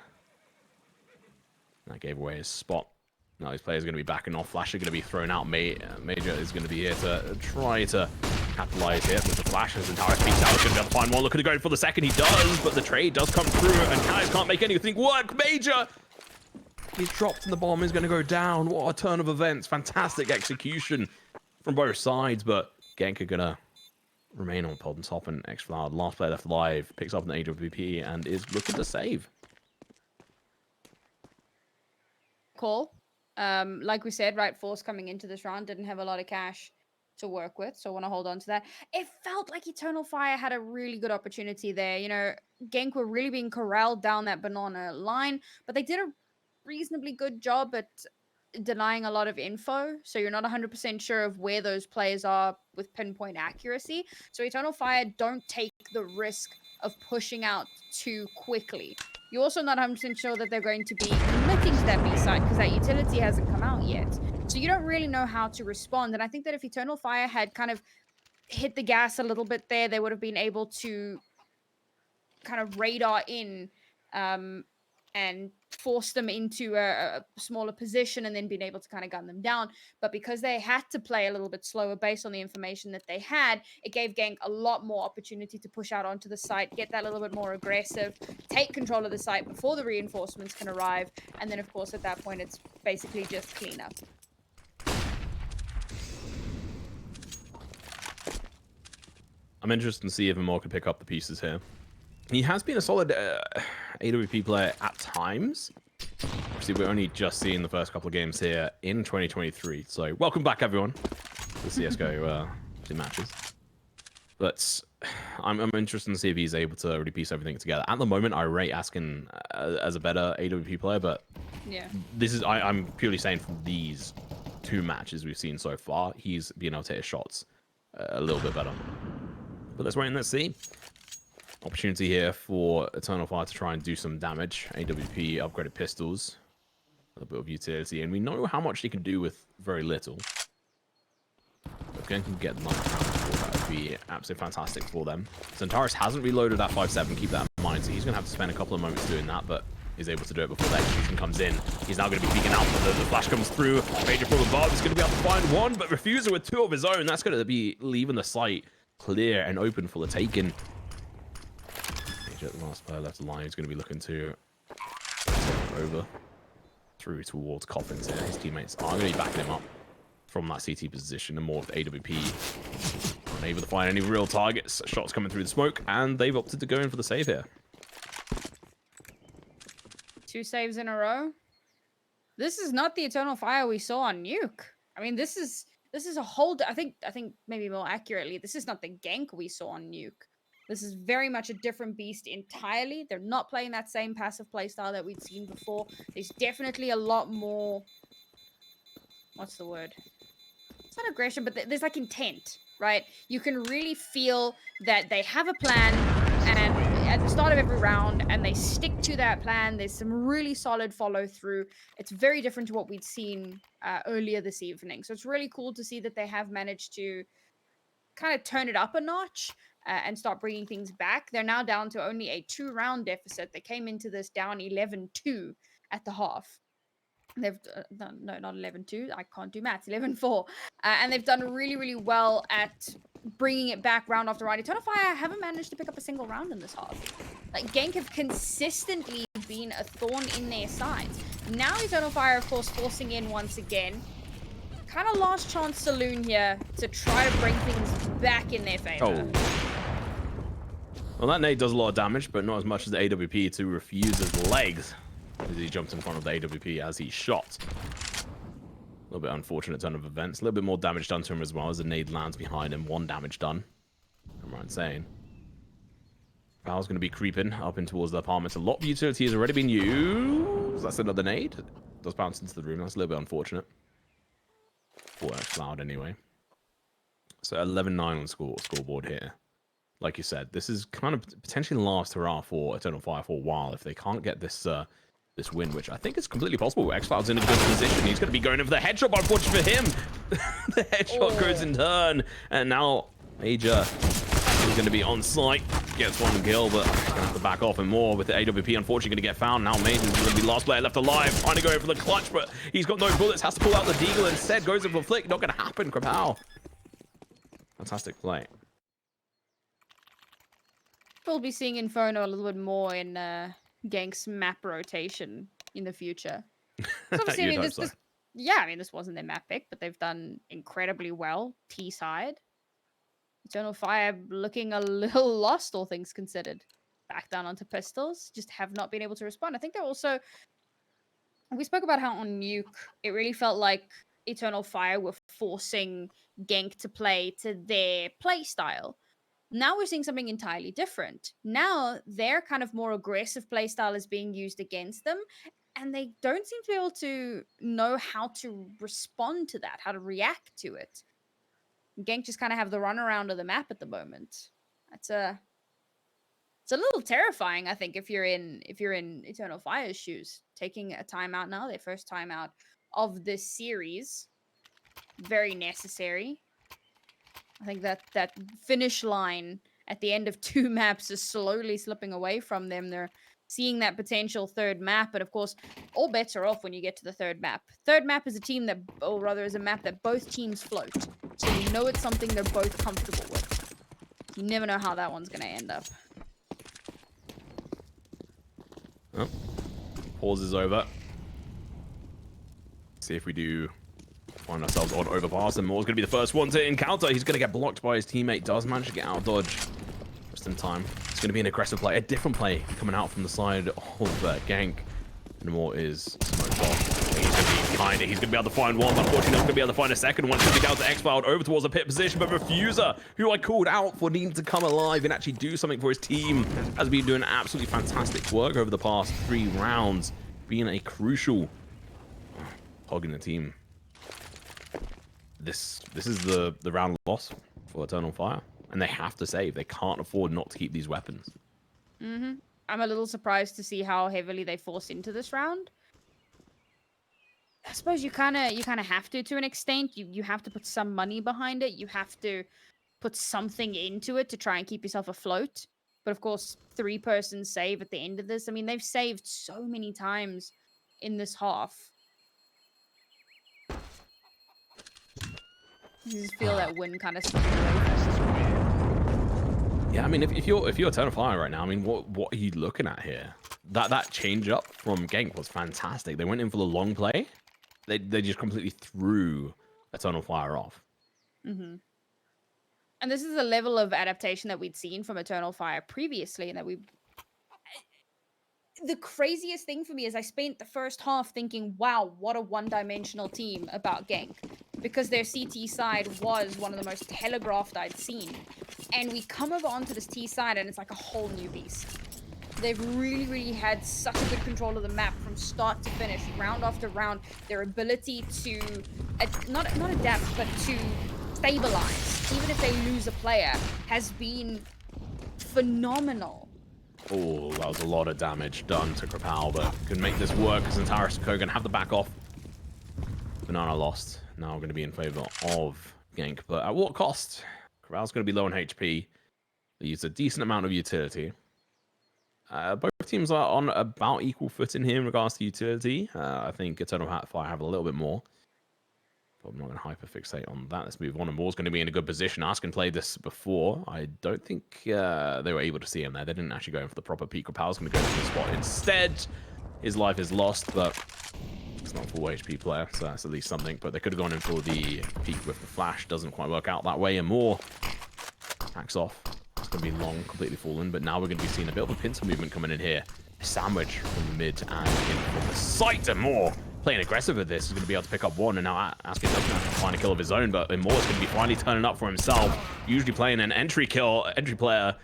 That gave away his spot. Now his player's going to be backing off. Flash is going to be thrown out. Major is going to be here to try to capitalize here with the flash. As Zantara speaks out, he's going to be able to find one. Look at the going for the second. He does, but the trade does come through, and Kais can't make anything work. Major! He's dropped and the bomb is going to go down. What a turn of events. Fantastic execution from both sides, but Genk are going to remain on pod and top, and Xcloud, last player left alive, picks up an AWP and is looking to save. Call. Like we said, right, Force coming into this round didn't have a lot of cash to work with, so I want to hold on to that. It felt like Eternal Fire had a really good opportunity there. You know, Genk were really being corralled down that banana line, but they did a reasonably good job at denying a lot of info, so you're not 100% sure of where those players are with pinpoint accuracy. So Eternal Fire don't take the risk of pushing out too quickly. You're also not 100% sure that they're going to be committing to that B side because that utility hasn't come out yet. So you don't really know how to respond. And I think that if Eternal Fire had kind of hit the gas a little bit there, they would have been able to kind of radar in and force them into a smaller position and then being able to kind of gun them down. But because they had to play a little bit slower based on the information that they had, it gave Genk a lot more opportunity to push out onto the site, get that little bit more aggressive, take control of the site before the reinforcements can arrive. And then, of course, at that point, it's basically just cleanup. I'm interested to see if Amor can pick up the pieces here. He has been a solid AWP player at times. Obviously, we're only just seeing the first couple of games here in 2023. So, welcome back, everyone, to the CSGO matches. But I'm interested to see if he's able to really piece everything together. At the moment, I rate Asken as a better AWP player, but yeah, this is I'm purely saying from these two matches we've seen so far, he's been able to hit his shots a little bit better. But let's wait and let's see. Opportunity here for Eternal Fire to try and do some damage. AWP, upgraded pistols, a little bit of utility, and we know how much he can do with very little. If Genk can get 9 rounds, that would be absolutely fantastic for them. Zantara's hasn't reloaded that 5.7, keep that in mind, so he's going to have to spend a couple of moments doing that, but is able to do it before the execution comes in. He's now going to be peeking out, but the flash comes through. Major from above is going to be able to find one, but Refuser with 2 of his own. That's going to be leaving the site clear and open for the taking. The last player left alive is going to be looking to take over through towards Coffins here. His teammates are going to be backing him up from that CT position, and more of the AWP unable to find any real targets. Shots coming through the smoke, and they've opted to go in for the save here. 2 saves in a row. This is not the Eternal Fire we saw on Nuke. I mean, this is a whole. I think maybe more accurately, this is not the Genk we saw on Nuke. This is very much a different beast entirely. They're not playing that same passive playstyle that we'd seen before. There's definitely a lot more... What's the word? It's not aggression, but there's like intent, right? You can really feel that they have a plan and at the start of every round, and they stick to that plan. There's some really solid follow through. It's very different to what we'd seen earlier this evening. So it's really cool to see that they have managed to kind of turn it up a notch and start bringing things back. They're now down to only a 2-round deficit. They came into this down 11-2 at the half. They've no, not 11-2. I can't do maths. 11-4, and they've done really, really well at bringing it back round after round. Eternal Fire haven't managed to pick up a single round in this half. Like, Genk have consistently been a thorn in their sides. Now Eternal Fire, of course, forcing in once again. Kind of last chance saloon here to try to bring things back in their favor. Oh. Well, that nade does a lot of damage, but not as much as the AWP to Refuse's legs as he jumped in front of the AWP as he shot. A little bit unfortunate turn of events. A little bit more damage done to him as well as the nade lands behind him. 1 damage done. I'm right saying. Val's going to be creeping up in towards the apartments. A lot of utility has already been used. That's another nade. It does bounce into the room. That's a little bit unfortunate. 4x loud anyway. So 11-9 on the scoreboard here. Like you said, this is kind of potentially the last hurrah for Eternal Fire for a while if they can't get this this win, which I think is completely possible. X-Cloud's in a good position. He's going to be going over the headshot, but unfortunately for him, the headshot goes in turn. And now Major is going to be on site. Gets 1 kill, but going to have to back off and more with the AWP. Unfortunately, going to get found. Now Major's going to be last player left alive. Trying to go in for the clutch, but he's got no bullets. Has to pull out the deagle instead. Goes in for flick. Not going to happen, Krapal. Fantastic play. We'll be seeing Inferno a little bit more in Genk's map rotation in the future. So obviously, I mean, this wasn't their map pick, but they've done incredibly well. T side. Eternal Fire looking a little lost, all things considered. Back down onto pistols. Just have not been able to respond. I think they're also... We spoke about how on Nuke, it really felt like Eternal Fire were forcing Genk to play to their play style. Now we're seeing something entirely different. Now their kind of more aggressive playstyle is being used against them, and they don't seem to be able to know how to respond to that, how to react to it. Genk just kind of have the runaround of the map at the moment. It's a little terrifying, I think, if you're in Eternal Fire's shoes, taking a timeout now, their first timeout of this series. Very necessary. I think that finish line at the end of 2 maps is slowly slipping away from them. They're seeing that potential 3rd map, but of course, all bets are off when you get to the 3rd map. 3rd map is a team that, or rather, is a map that both teams float, so you know it's something they're both comfortable with. You never know how that one's going to end up. Oh. Pause is over. See if we do find ourselves on overpass, and Moore's going to be the first one to encounter. He's going to get blocked by his teammate. Does manage to get out of dodge just in time. It's going to be an aggressive play, a different play coming out from the side of Genk. And Moore is smoked off. He's going to be behind it. He's going to be able to find one, but unfortunately not going to be able to find a second one. It's going to be down to X-Cloud over towards the pit position, but Refuser, who I called out for needing to come alive and actually do something for his team, has been doing absolutely fantastic work over the past 3 rounds, being a crucial hog in the team. This is the round loss for Eternal Fire, and they have to save. They can't afford not to keep these weapons. I'm a little surprised to see how heavily they force into this round. I suppose you kind of have to an extent. You have to put some money behind it. You have to put something into it to try and keep yourself afloat. But of course, 3-person save at the end of this. I mean, they've saved so many times in this half. I just feel that win kind of slipping away. Yeah, I mean, if you're Eternal Fire right now, I mean, what are you looking at here? That change up from Genk was fantastic. They went in for the long play. They just completely threw Eternal Fire off. And this is a level of adaptation that we'd seen from Eternal Fire previously, and that we. The craziest thing for me is I spent the first half thinking, wow, what a one-dimensional team about Genk. Because their CT side was one of the most telegraphed I'd seen. And we come over onto this T side and it's like a whole new beast. They've really, really had such a good control of the map from start to finish, round after round. Their ability to, not adapt, but to stabilize, even if they lose a player, has been phenomenal. Oh, that was a lot of damage done to Krapal, but can make this work because Antares and Kogan have the back off. Banana lost. Now we're going to be in favor of Genk, but at what cost? Krapal's going to be low on HP. They use a decent amount of utility. Both teams are on about equal footing here in regards to utility. I think Eternal Fire have a little bit more. But I'm not going to hyperfixate on that. Let's move on. And Moore's going to be in a good position. Askin played this before. I don't think they were able to see him there. They didn't actually go in for the proper peak. Krapal's going to go to the spot instead. His life is lost, but it's not a full HP player, so that's at least something. But they could have gone in for the peak with the flash. Doesn't quite work out that way, and more hacks off. It's going to be long, completely fallen, but now we're going to be seeing a bit of a pincer movement coming in here. A sandwich from the mid and in from the site, and more playing aggressive with this is going to be able to pick up one, and now Askin doesn't have to find a kill of his own, but Immor's going to be finally turning up for himself. Usually playing an entry player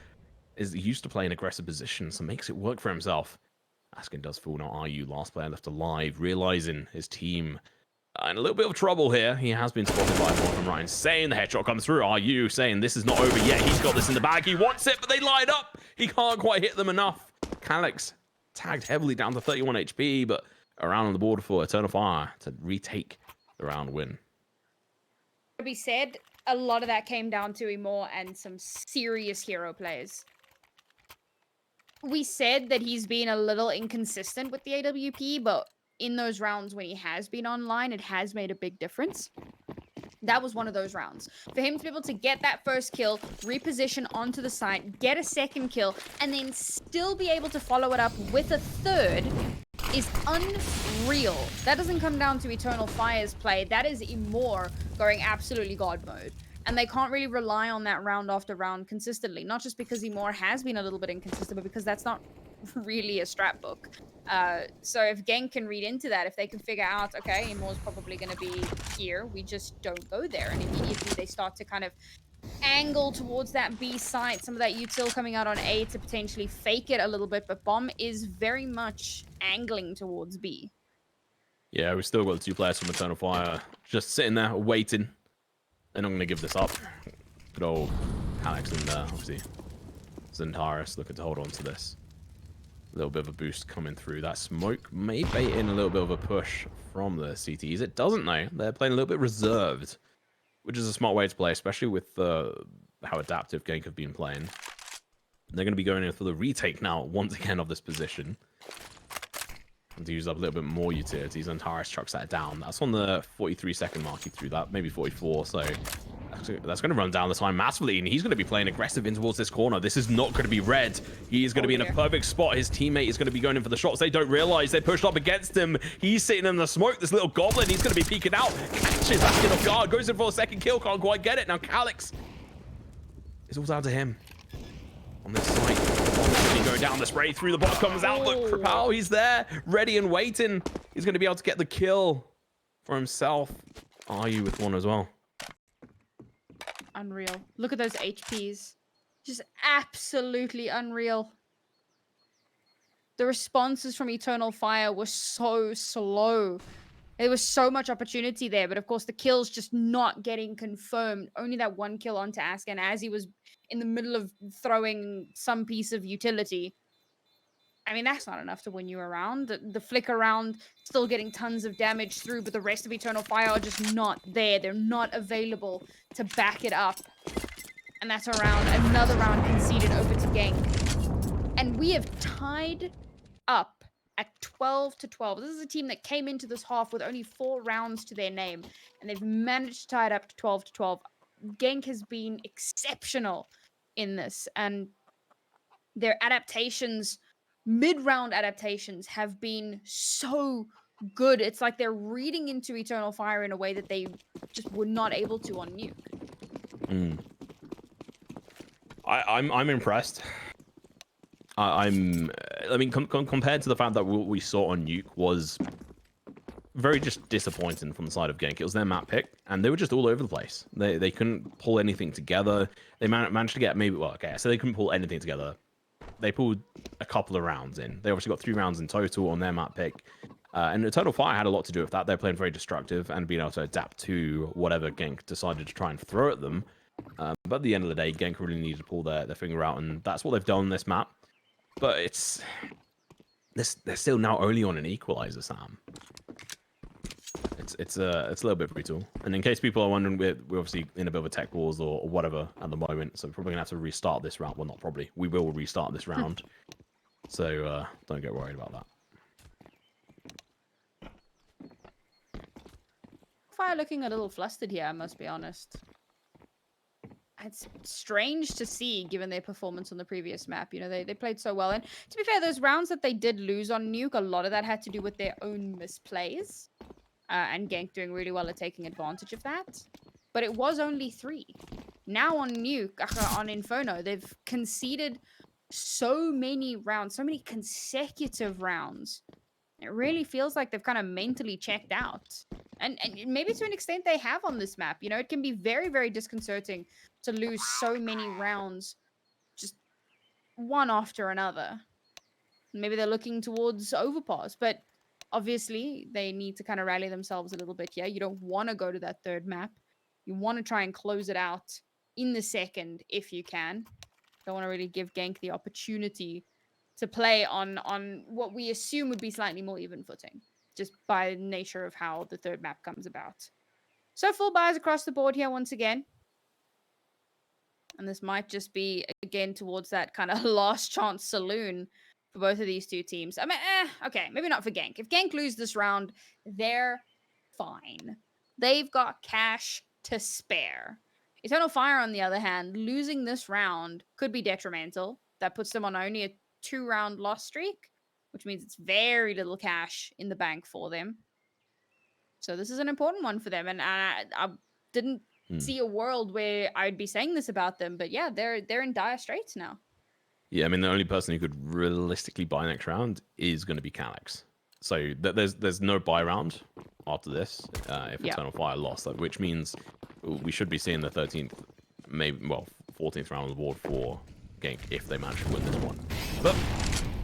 is used to playing aggressive positions, so makes it work for himself. Askin does fall, now RU, last player left alive, realizing his team in a little bit of trouble here. He has been spotted by one from Ryan, saying the headshot comes through. RU saying this is not over yet. He's got this in the bag. He wants it, but they light up. He can't quite hit them enough. Calyx tagged heavily down to 31 HP, but around on the board for Eternal Fire to retake the round win. To be said, a lot of that came down to Immor and some serious hero plays. We said that he's been a little inconsistent with the AWP, but in those rounds when he has been online, it has made a big difference. That was one of those rounds. For him to be able to get that first kill, reposition onto the site, get a second kill, and then still be able to follow it up with a third is unreal. That doesn't come down to Eternal Fire's play. That is Immor going absolutely God mode. And they can't really rely on that round after round consistently. Not just because Immor has been a little bit inconsistent, but because that's not really a strat book. So if Genk can read into that, if they can figure out, okay, Immor's probably going to be here, we just don't go there. And immediately they start to kind of angle towards that B site, some of that util coming out on A to potentially fake it a little bit, but Bomb is very much angling towards B. Yeah, we've still got the two players from Eternal Fire just sitting there waiting. They're not going to give this up. Good old Calyx and obviously Zentaris looking to hold on to this. A little bit of a boost coming through. That smoke may bait in a little bit of a push from the CTs. It doesn't though. They're playing a little bit reserved, which is a smart way to play, especially with how adaptive Genk have been playing. They're going to be going in for the retake now, once again, of this position. And to use up a little bit more utilities, and Taris chucks that down. That's on the 43-second mark. He threw that, maybe 44, so that's going to run down the time massively, and he's going to be playing aggressive in towards this corner. This is not going to be red. He is going to be in a perfect spot. His teammate is going to be going in for the shots. They don't realize they're pushed up against him. He's sitting in the smoke. This little goblin, he's going to be peeking out. Catches Askin off guard, goes in for a second kill, can't quite get it. Now Calyx, it's all down to him on this site. Going down the spray, through the box comes out. Look, Kripal, he's there, ready and waiting. He's going to be able to get the kill for himself. Are you with one as well? Unreal. Look at those HPs. Just absolutely unreal. The responses from Eternal Fire were so slow. There was so much opportunity there, but of course the kills just not getting confirmed. Only that one kill onto Askin as he was in the middle of throwing some piece of utility. I mean, that's not enough to win you around. The flick around, still getting tons of damage through, but the rest of Eternal Fire are just not there. They're not available to back it up. And that's another round conceded over to Genk. And we have tied up at 12-12. This is a team that came into this half with only 4 rounds to their name, and they've managed to tie it up to 12-12. Genk has been exceptional in this, and their adaptations, mid-round adaptations, have been so good. It's like they're reading into Eternal Fire in a way that they just were not able to on Nuke. I'm impressed. I mean, compared to the fact that what we saw on Nuke was very just disappointing from the side of Genk. It was their map pick, and they were just all over the place. They couldn't pull anything together. They managed to get maybe, well, okay, so they couldn't pull anything together. They pulled a couple of rounds in. They obviously got 3 rounds in total on their map pick. And Eternal Fire had a lot to do with that. They're playing very destructive and being able to adapt to whatever Genk decided to try and throw at them. But at the end of the day, Genk really needed to pull their finger out, and that's what they've done on this map. But they're still now only on an equalizer, Sam. It's a little bit brutal. And in case people are wondering, we're obviously in a bit of a tech wars or whatever at the moment, so we're probably gonna have to restart this round. Well, not probably. We will restart this round. So don't get worried about that. Fire looking a little flustered here, I must be honest. it's strange to see given their performance on the previous map. You know, they played so well. And to be fair, those rounds that they did lose on Nuke, a lot of that had to do with their own misplays. And Genk doing really well at taking advantage of that. But it was only 3. Now on Nuke, on Inferno, they've conceded so many rounds, so many consecutive rounds. It really feels like they've kind of mentally checked out. And maybe to an extent they have on this map. You know, it can be very, very disconcerting to lose so many rounds just one after another. Maybe they're looking towards overpass, but obviously they need to kind of rally themselves a little bit here. You don't want to go to that third map. You want to try and close it out in the second if you can. Don't want to really give Genk the opportunity to play on what we assume would be slightly more even footing, just by nature of how the third map comes about. So full buys across the board here once again. And this might just be, again, towards that kind of last chance saloon for both of these two teams. I mean, okay, maybe not for Genk. If Genk lose this round, they're fine. They've got cash to spare. Eternal Fire, on the other hand, losing this round could be detrimental. That puts them on only a 2-round loss streak, which means it's very little cash in the bank for them. So this is an important one for them. And I didn't see a world where I'd be saying this about them, but yeah, they're in dire straits now. Yeah, I mean, the only person who could realistically buy next round is going to be Calyx. So there's no buy round after this if Eternal Fire lost, which means we should be seeing the 13th, maybe, well, 14th round on the board for Genk if they manage to win this one. But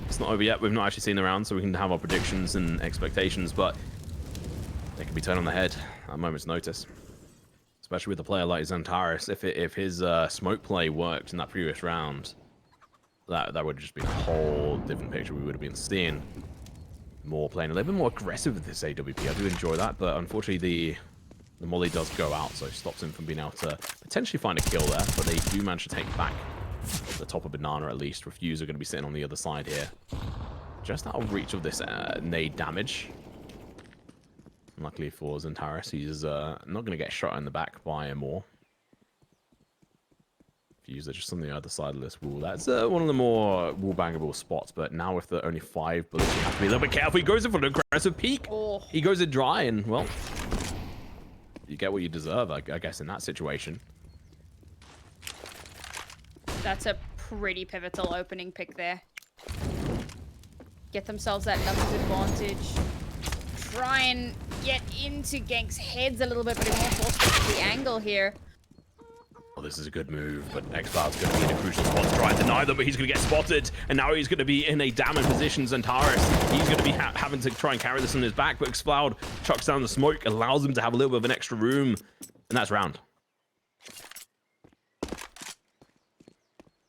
it's not over yet. We've not actually seen the round, so we can have our predictions and expectations, but they can be turned on the head at a moment's notice. Especially with a player like Xantares, if his smoke play worked in that previous round, that would have just been a whole different picture we would have been seeing. More playing a little bit more aggressive with this AWP. I do enjoy that, but unfortunately the molly does go out, so it stops him from being able to potentially find a kill there, but they do manage to take back the top of Banana at least. Refuse are going to be sitting on the other side here. Just out of reach of this nade damage. Luckily for Xantares, he's not going to get shot in the back by a more. Fuse are just on the other side of this wall. That's one of the more wall-bangable spots, but now with the only 5 bullets, you have to be a little bit careful. He goes in for an aggressive peek. Oh. He goes in dry, and, well, you get what you deserve, I guess, in that situation. That's a pretty pivotal opening pick there. Get themselves that numbers advantage. Try and get into Genk's heads a little bit, but it won't force the angle here. Well, this is a good move, but Xcloud's going to be in a crucial spot to try and deny them, but he's going to get spotted, and now he's going to be in a damning position. Xantares, he's going to be having to try and carry this on his back, but Xcloud chucks down the smoke, allows him to have a little bit of an extra room, and that's round.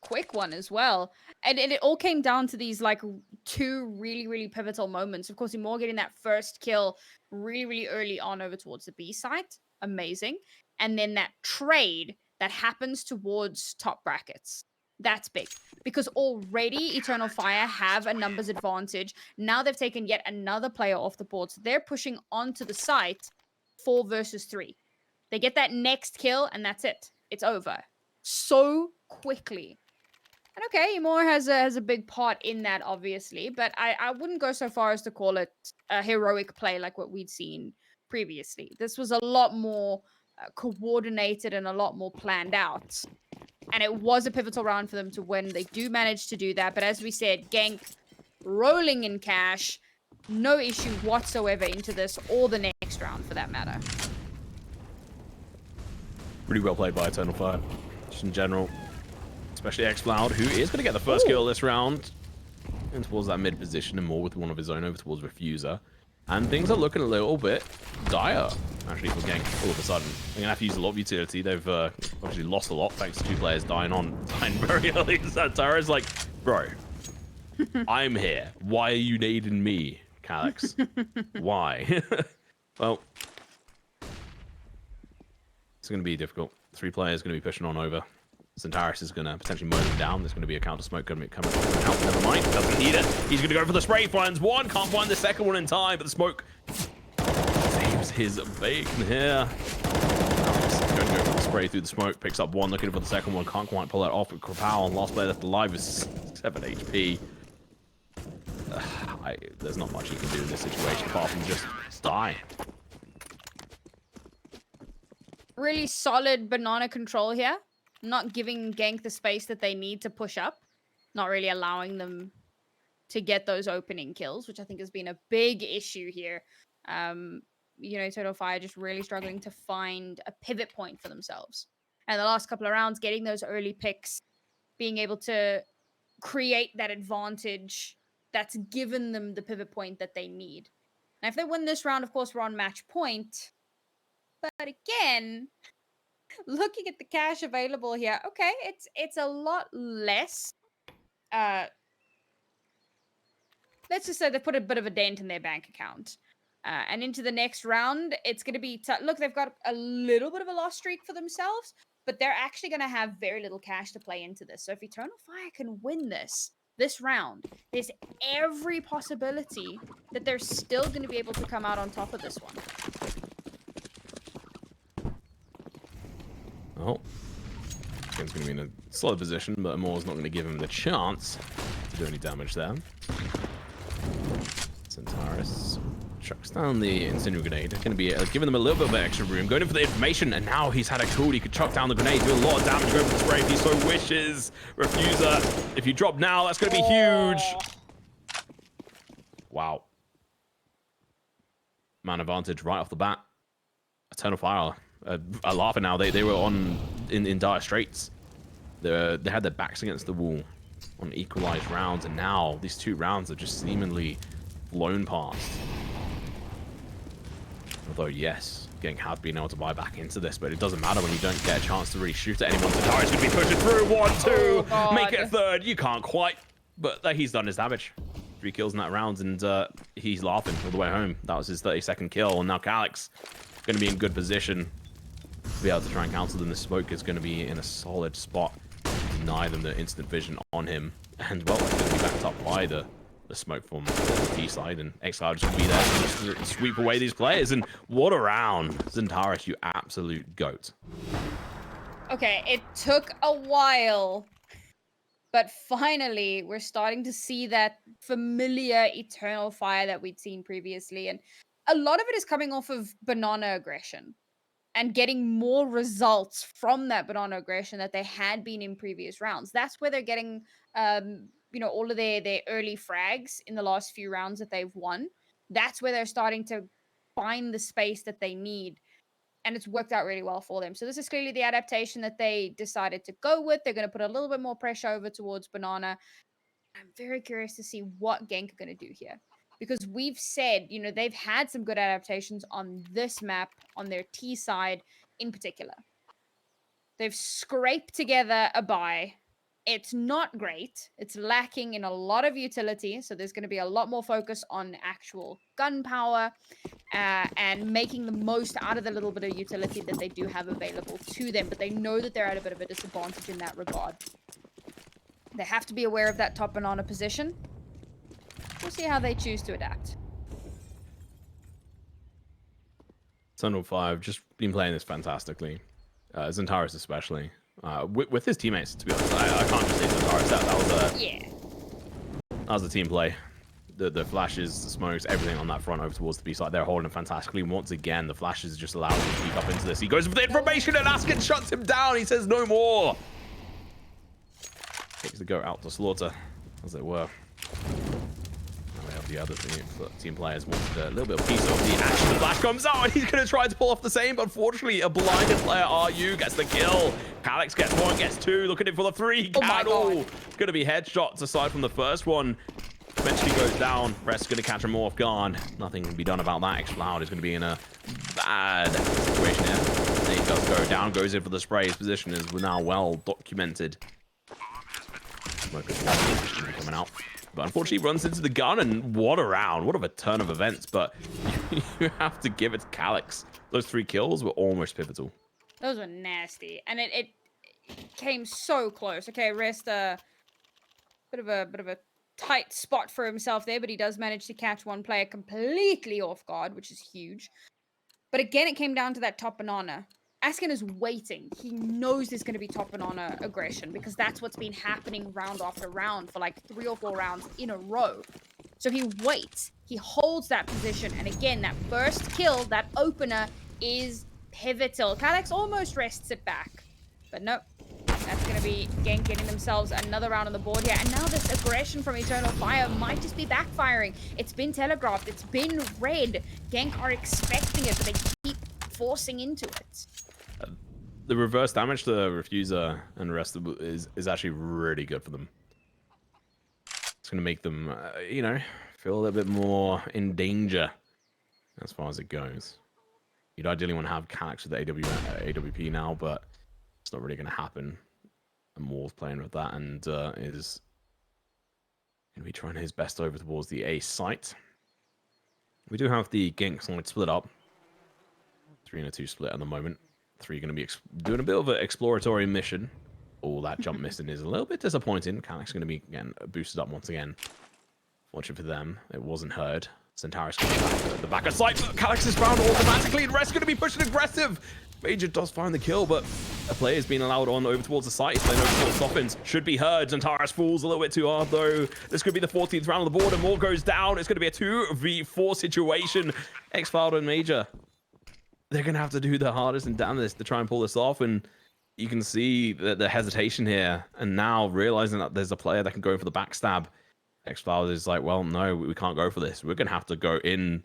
Quick one as well. And it all came down to these, like, 2 really, really pivotal moments. Of course, Imor getting that first kill really, really early on over towards the B site. Amazing. And then that trade that happens towards top brackets. That's big. Because already Eternal Fire have a numbers advantage. Now they've taken yet another player off the board. So they're pushing onto the site 4 versus 3. They get that next kill, and that's it. It's over. So quickly. And okay, Imor has a big part in that, obviously, but I wouldn't go so far as to call it a heroic play like what we'd seen previously. This was a lot more coordinated and a lot more planned out. And it was a pivotal round for them to win. They do manage to do that, but as we said, Genk rolling in cash, no issue whatsoever into this or the next round for that matter. Really well played by Eternal Fire, just in general. Especially Xcloud, who is going to get the first kill this round. And towards that mid position and more with one of his own over towards Refuser. And things are looking a little bit dire, actually, for Genk all of a sudden. They're going to have to use a lot of utility. They've obviously lost a lot thanks to 2 players dying very early. Xantares like, bro, I'm here. Why are you nading me, Calyx? Why? Well, it's going to be difficult. 3 players going to be pushing on over. Xantares is going to potentially mow them down. There's going to be a counter smoke going to be coming out. Never mind. Doesn't need it. He's going to go for the spray. Finds one. Can't find the second one in time. But the smoke saves his bacon here. Alex going to go for the spray through the smoke, picks up one, looking for the second one, can't quite pull that off with Krapal. Last player left alive is 7 HP. There's not much you can do in this situation apart from just die. Really solid banana control here. Not giving Genk the space that they need to push up. Not really allowing them to get those opening kills, which I think has been a big issue here. You know, Total Fire just really struggling to find a pivot point for themselves. And the last couple of rounds, getting those early picks, being able to create that advantage that's given them the pivot point that they need. Now, if they win this round, of course, we're on match point. But again, looking at the cash available here, okay, it's a lot less. Let's just say they put a bit of a dent in their bank account. And into the next round, it's going to be look, they've got a little bit of a loss streak for themselves, but they're actually going to have very little cash to play into this. So if Eternal Fire can win this round, there's every possibility that they're still going to be able to come out on top of this one. Oh, Gen's going to be in a solid position, but Amour's not going to give him the chance to do any damage there. Centaurus chucks down the incendiary grenade. Going to be giving them a little bit of extra room, going in for the information, and now he's had a tool. He could chuck down the grenade, do a lot of damage, go for the spray if he so wishes. Refuser, if you drop now, that's going to be huge. Wow. Man advantage right off the bat. Eternal Fire are laughing now. They were in dire straits. They had their backs against the wall on equalized rounds, and now these 2 rounds are just seemingly blown past. Although, yes, Genk have been able to buy back into this, but it doesn't matter when you don't get a chance to really shoot at anyone. Centaurus going to be pushing through. 1, 2, make it a third. You can't quite, but he's done his damage. 3 kills in that round, and he's laughing all the way home. That was his 32nd kill, and now Calyx going to be in good position to be able to try and counter them. The smoke is going to be in a solid spot, deny them the instant vision on him, and well, it's going to be backed up by the smoke from the T side, and Xcloud just going to be there to just sweep away these players. And what a round, Centaurus, you absolute goat. Okay, it took a while, but finally we're starting to see that familiar Eternal Fire that we'd seen previously, and a lot of it is coming off of banana aggression and getting more results from that banana aggression that they had been in previous rounds. That's where they're getting you know, all of their early frags in the last few rounds that they've won. That's where they're starting to find the space that they need, and it's worked out really well for them. So this is clearly the adaptation that they decided to go with. They're going to put a little bit more pressure over towards banana. I'm very curious to see what Genk are going to do here, because we've said, you know, they've had some good adaptations on this map, on their T side in particular. They've scraped together a buy. It's not great. It's lacking in a lot of utility. So there's going to be a lot more focus on actual gun power and making the most out of the little bit of utility that they do have available to them. But they know that they're at a bit of a disadvantage in that regard. They have to be aware of that top banana position. We'll see how they choose to adapt. Tunnel 5 just been playing this fantastically. Centaurus especially. With his teammates, to be honest. I can't just say Centaurus. That was a team play. The flashes, the smokes, everything on that front over towards the B side, they're holding fantastically. Once again, the flashes just allow him to sneak up into this. He goes for the information, and Askin shuts him down. He says no more. Takes the goat out to slaughter, as it were. Now we have the other team players wanted a little bit of piece of the action. The flash comes out, and he's going to try to pull off the same, but unfortunately, a blinded player, RU, gets the kill. Calyx gets 1, gets 2, looking in for the 3. Cattle going to be headshots aside from the first one. Eventually goes down. Rest's going to catch him off guard. Nothing can be done about that. Xcloud is going to be in a bad situation here. And he does go down, goes in for the spray. His position is now well documented. Smoker's coming out. But unfortunately, he runs into the gun, and what a round. What a turn of events. But you have to give it to Calyx. Those 3 kills were almost pivotal. Those were nasty. And it came so close. Okay, Rest a bit of a tight spot for himself there, but he does manage to catch one player completely off guard, which is huge. But again, it came down to that top banana. Askin is waiting. He knows there's going to be top and honor aggression because that's what's been happening round after round for like 3 or 4 rounds in a row. So he waits. He holds that position. And again, that first kill, that opener is pivotal. Calyx almost rests it back. But nope. That's going to be Genk getting themselves another round on the board here. And now this aggression from Eternal Fire might just be backfiring. It's been telegraphed. It's been read. Genk are expecting it, but they keep forcing into it. The reverse damage to Refuser and the rest of it is actually really good for them. It's going to make them, you know, feel a little bit more in danger as far as it goes. You'd ideally want to have Calyx with the AWP now, but it's not really going to happen. And Moore's playing with that and is going to be trying his best over towards the A site. We do have the Genk side split up. 3-2 split at the moment. 3 going to be doing a bit of an exploratory mission. Oh, that jump missing is a little bit disappointing. Calyx going to be again boosted up once again. Fortunate for them, it wasn't heard. Centaurus going back at the back of sight. Calyx is found automatically. The rest going to be pushing aggressive. Major does find the kill, but a player is being allowed on over towards the site. Playing over towards Softens. Should be heard. Centaurus falls a little bit too hard, though. This could be the 14th round on the board, and more goes down. It's going to be a 2v4 situation. X-Filed and Major. They're going to have to do their hardest and damnedest to try and pull this off. And you can see the hesitation here. And now realizing that there's a player that can go in for the backstab. X-Files is like, well, no, we can't go for this. We're going to have to go in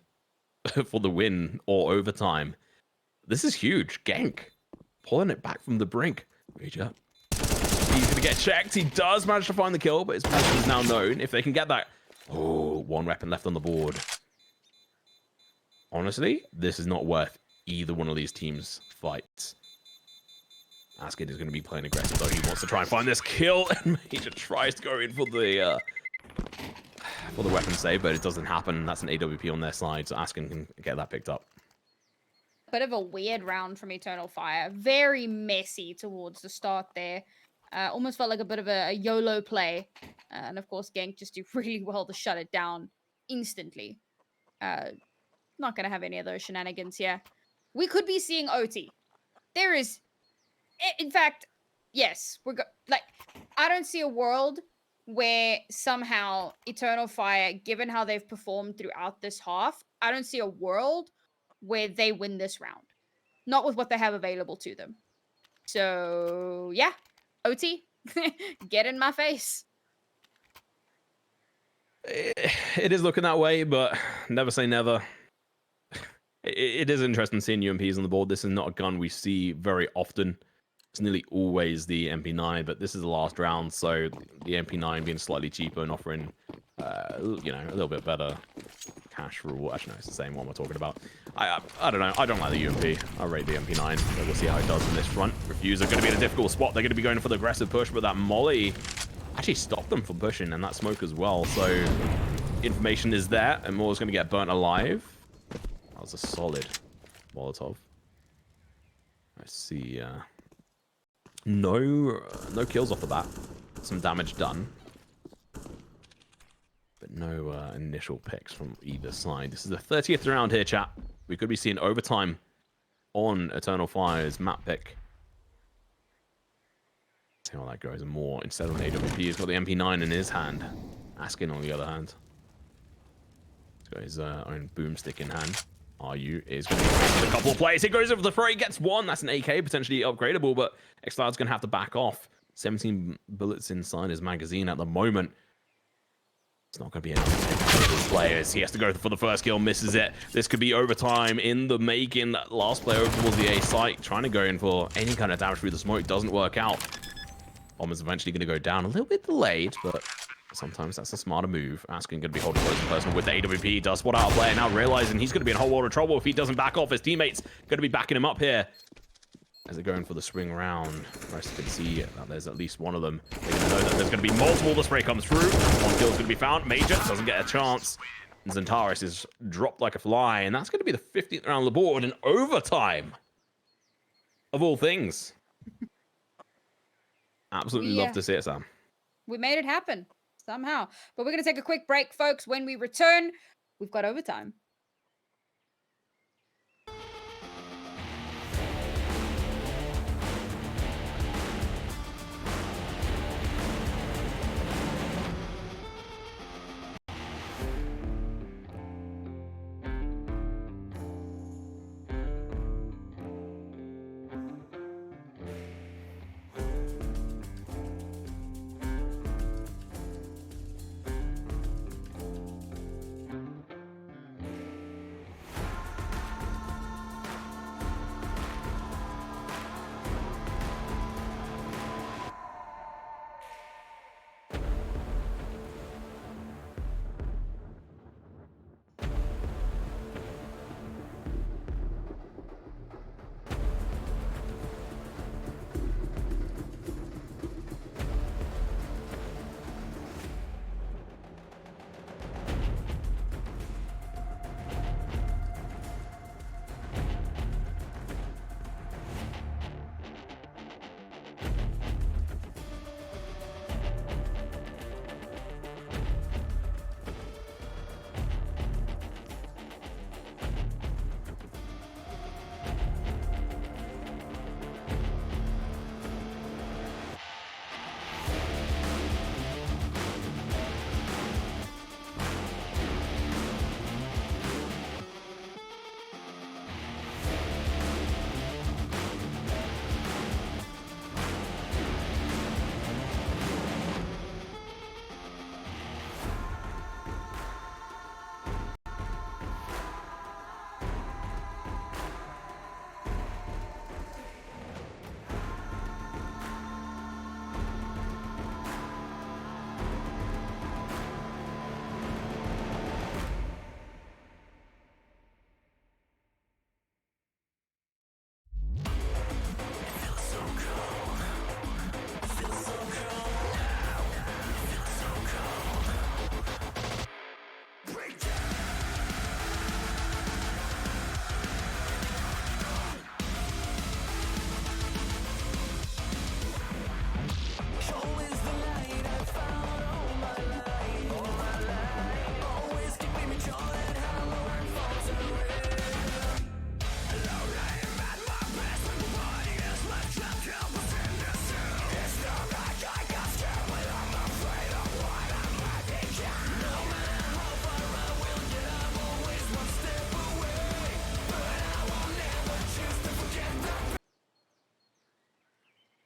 for the win or overtime. This is huge. Genk pulling it back from the brink. Major. He's going to get checked. He does manage to find the kill, but his position is now known. If they can get that... Oh, 1 weapon left on the board. Honestly, this is not worth either one of these teams' fights. Askin is going to be playing aggressive, though. He wants to try and find this kill, and Major tries to go in for the weapon save, but it doesn't happen. That's an AWP on their side, so Askin can get that picked up. Bit of a weird round from Eternal Fire. Very messy towards the start there. Almost felt like a bit of a YOLO play. And of course, Genk just do really well to shut it down instantly. Not going to have any of those shenanigans here. We could be seeing OT. There is, in fact, yes, I don't see a world where somehow Eternal Fire, given how they've performed throughout this half, I don't see a world where they win this round. Not with what they have available to them. So, yeah, OT, get in my face. It is looking that way, but never say never. It is interesting seeing UMPs on the board. This is not a gun we see very often. It's nearly always the MP9, but this is the last round, so the MP9 being slightly cheaper and offering, you know, a little bit better cash reward. Actually, no, it's the same one we're talking about. I don't know. I don't like the UMP. I rate the MP9, but we'll see how it does in this front. Refuser going to be in a difficult spot. They're going to be going for the aggressive push, but that molly actually stopped them from pushing, and that smoke as well. So information is there, and Moore's going to get burnt alive. That was a solid Molotov. I see no kills off the bat. Some damage done. But no initial picks from either side. This is the 30th round here, chat. We could be seeing overtime on Eternal Fire's map pick. See how that goes. And more, instead of an AWP, he's got the MP9 in his hand. Askin on the other hand. He's got his own boomstick in hand. RU is going to be facing a couple of plays. He goes over the throw. He gets 1. That's an AK, potentially upgradable, but X-Cloud's going to have to back off. 17 bullets inside his magazine at the moment. It's not going to be enough to take out these players. He has to go for the first kill, misses it. This could be overtime in the making. That last player over towards the A site, trying to go in for any kind of damage through the smoke. Doesn't work out. Bomb is eventually going to go down. A little bit delayed, but sometimes that's a smarter move. Askin going to be holding close and personal with the AWP. He does spot out a player, now realizing he's going to be in a whole world of trouble if he doesn't back off. His teammates going to be backing him up here as they're going for the swing round. Rest can see that there's at least one of them. They're going to know that there's going to be multiple. The spray comes through. One kill's going to be found. Major doesn't get a chance. And Zentaris is dropped like a fly, and that's going to be the 15th round on the board in overtime. Of all things. Absolutely love to see it, Sam. We made it happen somehow. But we're going to take a quick break, folks. When we return, we've got overtime.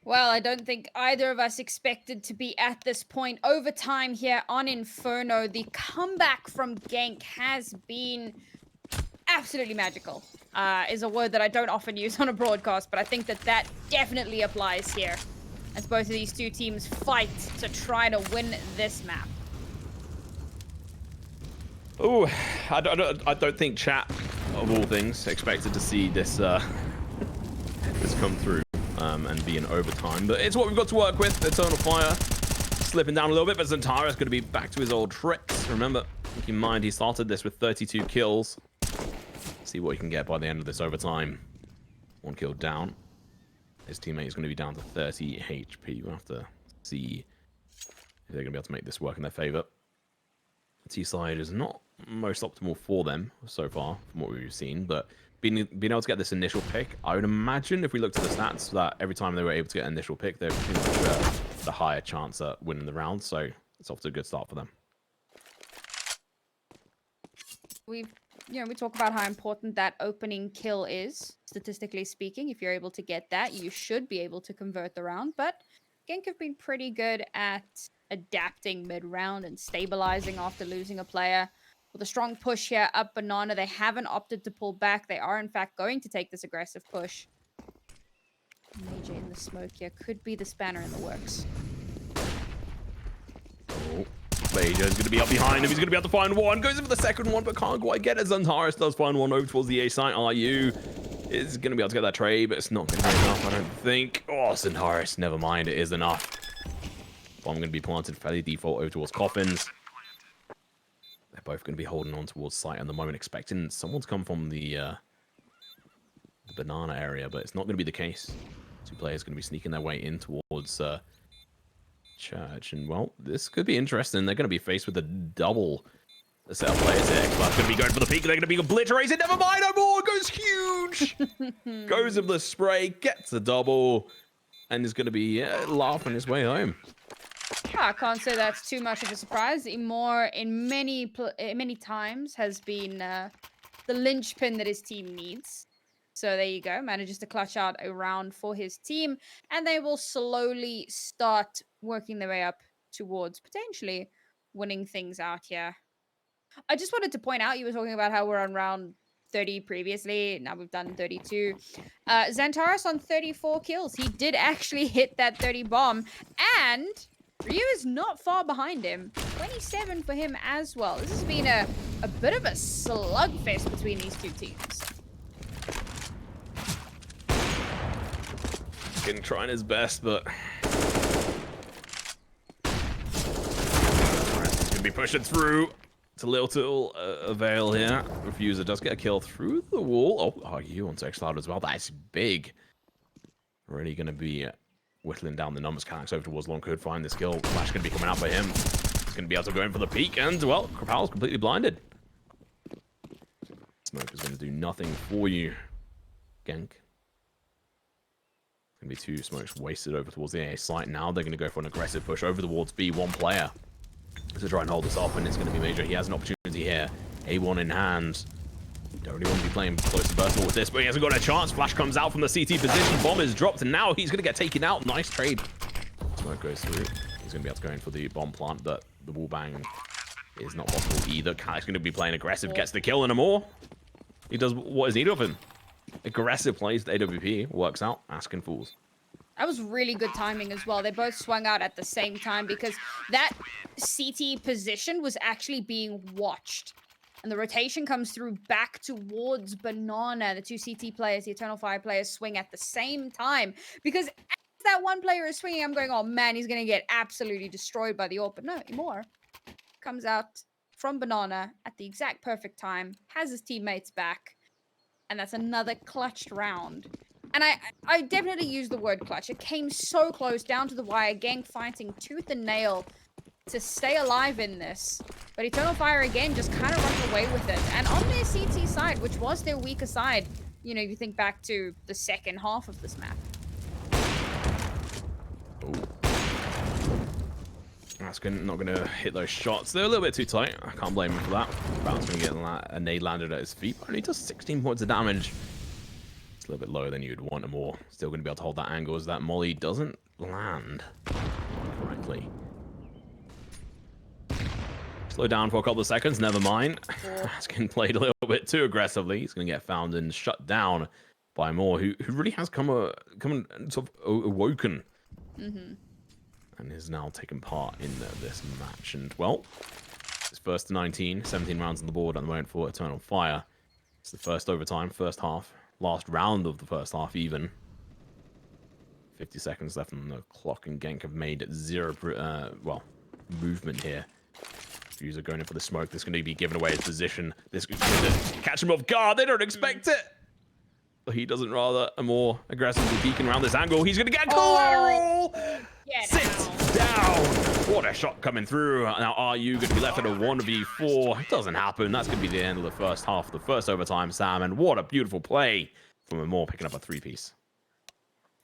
Well, I don't think either of us expected to be at this point. Overtime here on Inferno, the comeback from Genk has been absolutely magical. Is a word that I don't often use on a broadcast, but I think that that definitely applies here as both of these two teams fight to try to win this map. Oh, I don't think chat, of all things, expected to see this this come through and be in overtime. But it's what we've got to work with. Eternal Fire slipping down a little bit, but Zantara's going to be back to his old tricks. Remember, keep in mind, he started this with 32 kills. See what he can get by the end of this overtime. 1 kill down. His teammate is going to be down to 30 HP. We'll have to see if they're going to be able to make this work in their favor. T-side is not most optimal for them so far, from what we've seen, but being able to get this initial pick, I would imagine if we looked at the stats that every time they were able to get an initial pick, they're pretty much the higher chance at winning the round, so it's off to a good start for them. We talk about how important that opening kill is, statistically speaking. If you're able to get that, you should be able to convert the round, but Genk have been pretty good at adapting mid-round and stabilizing after losing a player. With a strong push here up Banana, they haven't opted to pull back. They are, in fact, going to take this aggressive push. Major in the smoke here. Could be the spanner in the works. Oh, Major's going to be up behind him. He's going to be able to find one. Goes in for the second one, but can't quite get it. Zantaris does find one over towards the A site. RU is going to be able to get that trade, but it's not going to be enough, I don't think. Oh, Zantaris, never mind. It is enough. Bomb going to be planted fairly default over towards Coffins. They're both going to be holding on towards site at the moment, expecting someone to come from the banana area, but it's not going to be the case. 2 players going to be sneaking their way in towards Church, and well, this could be interesting. They're going to be faced with a double set of players here. Xbox going to be going for the peak. They're going to be obliterated. Never mind, no more. Goes huge. Goes of the spray, gets the double, and is going to be laughing his way home. I can't say that's too much of a surprise. Imor in many times has been the linchpin that his team needs. So there you go. Manages to clutch out a round for his team, and they will slowly start working their way up towards potentially winning things out here. I just wanted to point out, you were talking about how we're on round 30 previously. Now we've done 32. Zantaris on 34 kills. He did actually hit that 30 bomb, and Ryu is not far behind him. 27 for him as well. This has been a bit of a slugfest between these two teams. Getting trying his best, but he's going to be pushing through. It's a little to avail here. Refuser does get a kill through the wall. Oh, you onto X-Cloud as well. That's big. Really going to be whittling down the numbers. Calyx over towards Long could find this kill. Flash going to be coming out by him. He's going to be able to go in for the peak, and well, Krapal's completely blinded. Smoke is going to do nothing for you, Genk. Going to be 2 smokes wasted over towards the A site. Now they're going to go for an aggressive push over towards B. 1 player to try and hold this off, and it's going to be Major. He has an opportunity here. A1 in hand. Don't really want to be playing close and personal with this, but he hasn't got a chance. Flash comes out from the CT position. Bomb is dropped, and now he's going to get taken out. Nice trade. Smoke goes through. He's going to be able to go in for the bomb plant, but the wall bang is not possible either. Calyx going to be playing aggressive. Gets the kill and a more. He does what is needed of him. Aggressive plays to AWP. Works out. Asking fools. That was really good timing as well. They both swung out at the same time because that CT position was actually being watched. And the rotation comes through back towards Banana. The 2 CT players, the Eternal Fire players, swing at the same time. Because as that one player is swinging, I'm going, oh man, he's going to get absolutely destroyed by the AWP. But no, Imor comes out from Banana at the exact perfect time, has his teammates back. And that's another clutched round. And I definitely use the word clutch. It came so close, down to the wire. Genk fighting tooth and nail to stay alive in this. But Eternal Fire, again, just kind of runs away with it. And on their CT side, which was their weaker side, you know, you think back to the second half of this map. Oh. That's not going to hit those shots. They're a little bit too tight. I can't blame him for that. Bounce going to get a nade landed at his feet. Only does 16 points of damage. It's a little bit lower than you'd want, and more still going to be able to hold that angle as that molly doesn't land correctly. Slow down for a couple of seconds, never mind. Askin played a little bit too aggressively. He's going to get found and shut down by Moore, who really has come and sort of awoken. And is now taking part in this match. And, well, it's first to 19, 17 rounds on the board at the moment for Eternal Fire. It's the first overtime, first half, last round of the first half even. 50 seconds left on the clock, and Genk have made zero, movement here. Fuse are going in for the smoke. This is going to be giving away his position. This is going to catch him off guard. They don't expect it. But he doesn't, rather, a more aggressively peeking around this angle. He's going to get collateral. Sit down. What a shot coming through. Now, are you going to be left at a 1v4? It doesn't happen. That's going to be the end of the first half, the first overtime, Sam. And what a beautiful play from Amor picking up a 3-piece.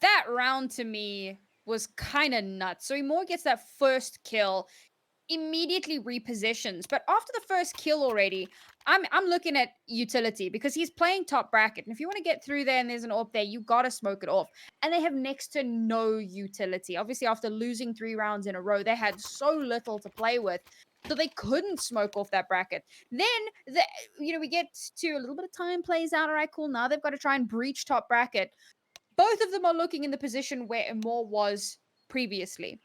That round to me was kind of nuts. So Amor gets that first kill, immediately repositions. But after the first kill already, I'm looking at utility because he's playing top bracket. And if you want to get through there and there's an AWP there, you got to smoke it off. And they have next to no utility. Obviously, after losing 3 rounds in a row, they had so little to play with. So they couldn't smoke off that bracket. Then, we get to a little bit of time plays out. All right, cool. Now they've got to try and breach top bracket. Both of them are looking in the position where Amor was previously.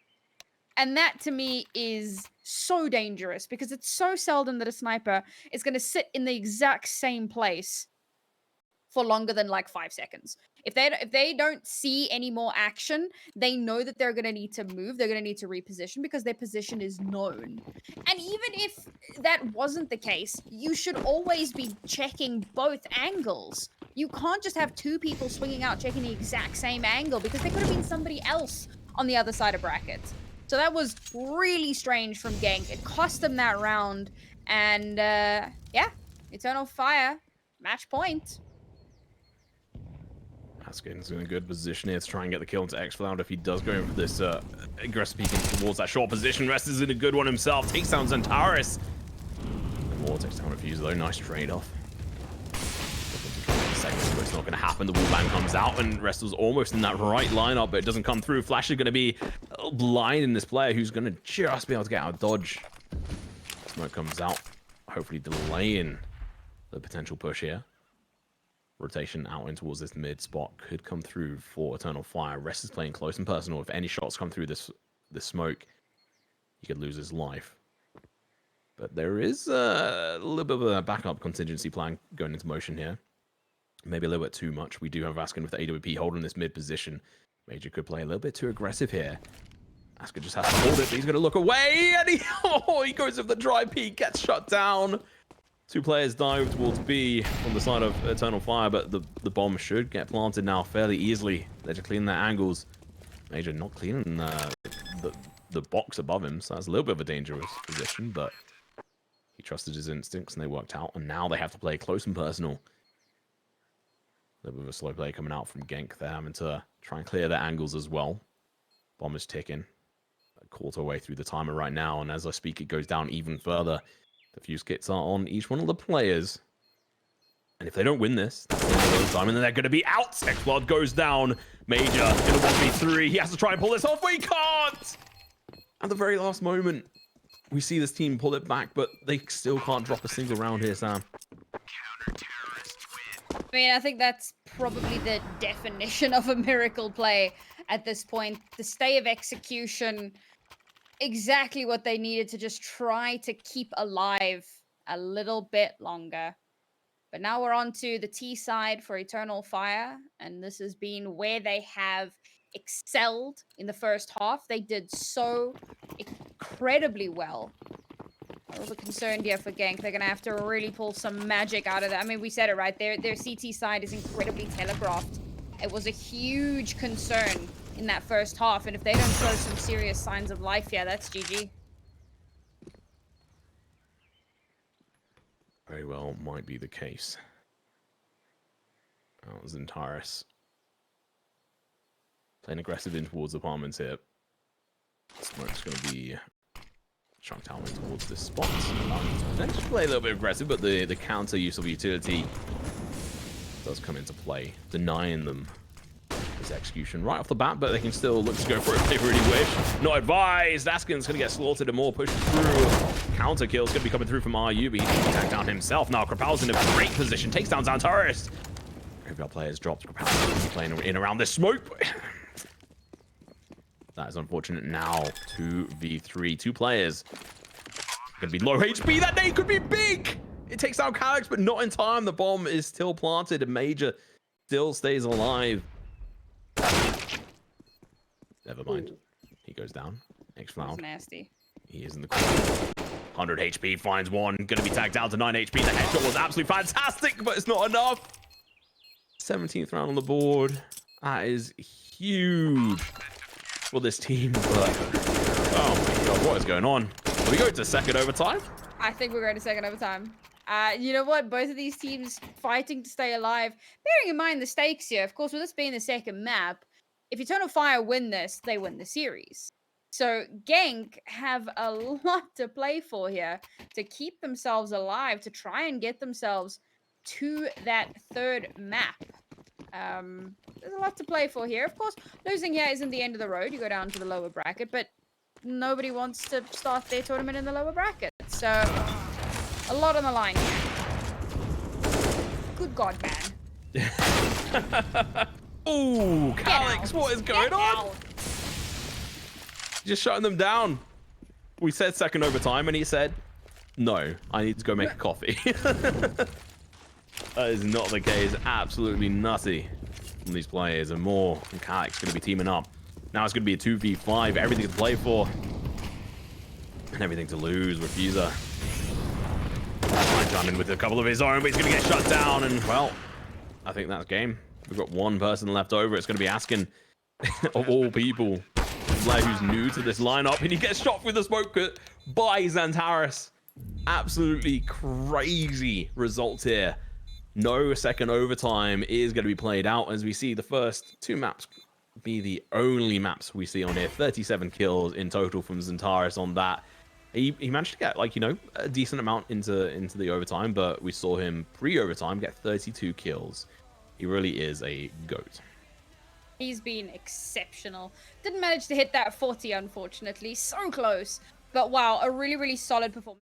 And that, to me, is so dangerous because it's so seldom that a sniper is going to sit in the exact same place for longer than, like, 5 seconds. If they don't see any more action, they know that they're going to need to move. They're going to need to reposition because their position is known. And even if that wasn't the case, you should always be checking both angles. You can't just have 2 people swinging out checking the exact same angle because there could have been somebody else on the other side of bracket. So that was really strange from Genk. It cost them that round. And, yeah, Eternal Fire, match point. Askin's in a good position here to try and get the kill into Xfloud if he does go in for this aggressive peeking towards that short position. Rest is in a good one himself. Takes down Xantares. More takes down a Fuse though. Nice trade-off. Seconds, but it's not going to happen. The wallbang comes out, and Rest was almost in that right lineup, but it doesn't come through. Flash is going to be blind in this player who's going to just be able to get out of dodge. Smoke comes out, hopefully delaying the potential push here. Rotation out in towards this mid spot could come through for Eternal Fire. Rest is playing close and personal. If any shots come through this smoke, he could lose his life. But there is a little bit of a backup contingency plan going into motion here. Maybe a little bit too much. We do have Askin with the AWP holding this mid position. Major could play a little bit too aggressive here. Askin just has to hold it, but he's going to look away, and he goes with the dry peek, gets shut down. 2 players dive towards B on the side of Eternal Fire, but the bomb should get planted now fairly easily. They're just cleaning their angles. Major not cleaning the box above him, so that's a little bit of a dangerous position, but he trusted his instincts, and they worked out, and now they have to play close and personal. A little bit of a slow play coming out from Genk. They're having to try and clear their angles as well. Bomb is ticking. A quarter way through the timer right now, and as I speak, it goes down even further. The fuse kits are on each one of the players. And if they don't win this, that's the end of the time, and then they're going to be out. Xfloud goes down. Major in a 1v3. He has to try and pull this off, but he can't! At the very last moment, we see this team pull it back, but they still can't drop a single round here, Sam. I mean, I think that's probably the definition of a miracle play at this point. The stay of execution, exactly what they needed to just try to keep alive a little bit longer. But now we're on to the T side for Eternal Fire, and this has been where they have excelled in the first half. They did so incredibly well. A little concerned here for Genk. They're going to have to really pull some magic out of that. I mean, we said it right there. Their CT side is incredibly telegraphed. It was a huge concern in that first half. And if they don't show some serious signs of life here, that's GG. Very well might be the case. That was Xantares. Playing aggressive in towards apartments here. Smoke's going to be chunked out towards this spot. They just play a little bit aggressive, but the counter use of utility does come into play, denying them this execution right off the bat, but they can still look to go for it if they really wish. Not advised. Askin's going to get slaughtered and more pushes through. Counter kill's going to be coming through from RU, but he's going to be tagged down himself. Now Krapal's in a great position, takes down Zantaris. Graveyard players dropped. Krapal's playing in around this smoke. That is unfortunate. Now 2v3, 2 players. Going to be low HP. That nade could be big. It takes out Calyx, but not in time. The bomb is still planted, and Major still stays alive. Never mind. Ooh. He goes down. X-Cloud. Nasty. He is in the corner. 100 HP, finds one. Gonna be tagged down to 9 HP. The headshot was absolutely fantastic, but it's not enough. 17th round on the board. That is huge for this team. But, oh my god, what is going on? Are we going to second overtime? I think we're going to second overtime. You know what? Both of these teams fighting to stay alive. Bearing in mind the stakes here, of course, with this being the second map, if Eternal Fire win this, they win the series. So Genk have a lot to play for here to keep themselves alive, to try and get themselves to that third map. There's a lot to play for here. Of course, losing here isn't the end of the road. You go down to the lower bracket, but nobody wants to start their tournament in the lower bracket. So a lot on the line here. Good God, man. Ooh, Calyx, what is going on? Just shutting them down. We said second overtime, and he said, no, I need to go make a coffee. That is not the case. Absolutely nutty from these players, and more. And Calyx going to be teaming up. Now it's going to be a 2v5. Everything to play for. And everything to lose. Refuser. Trying to jump in with a couple of his own, but he's going to get shut down. And, well, I think that's game. We've got one person left over. It's going to be Askin, of all people, a player who's new to this lineup, and he gets shot with the smoke by Zantaris. Absolutely crazy results here. No second overtime is going to be played out, as we see the first 2 maps be the only maps we see on here. 37 kills in total from Zantaris on that. He managed to get, like, you know, a decent amount into the overtime, but we saw him pre-overtime get 32 kills. He really is a GOAT. He's been exceptional. Didn't manage to hit that 40, unfortunately. So close. But wow, a really, really solid performance.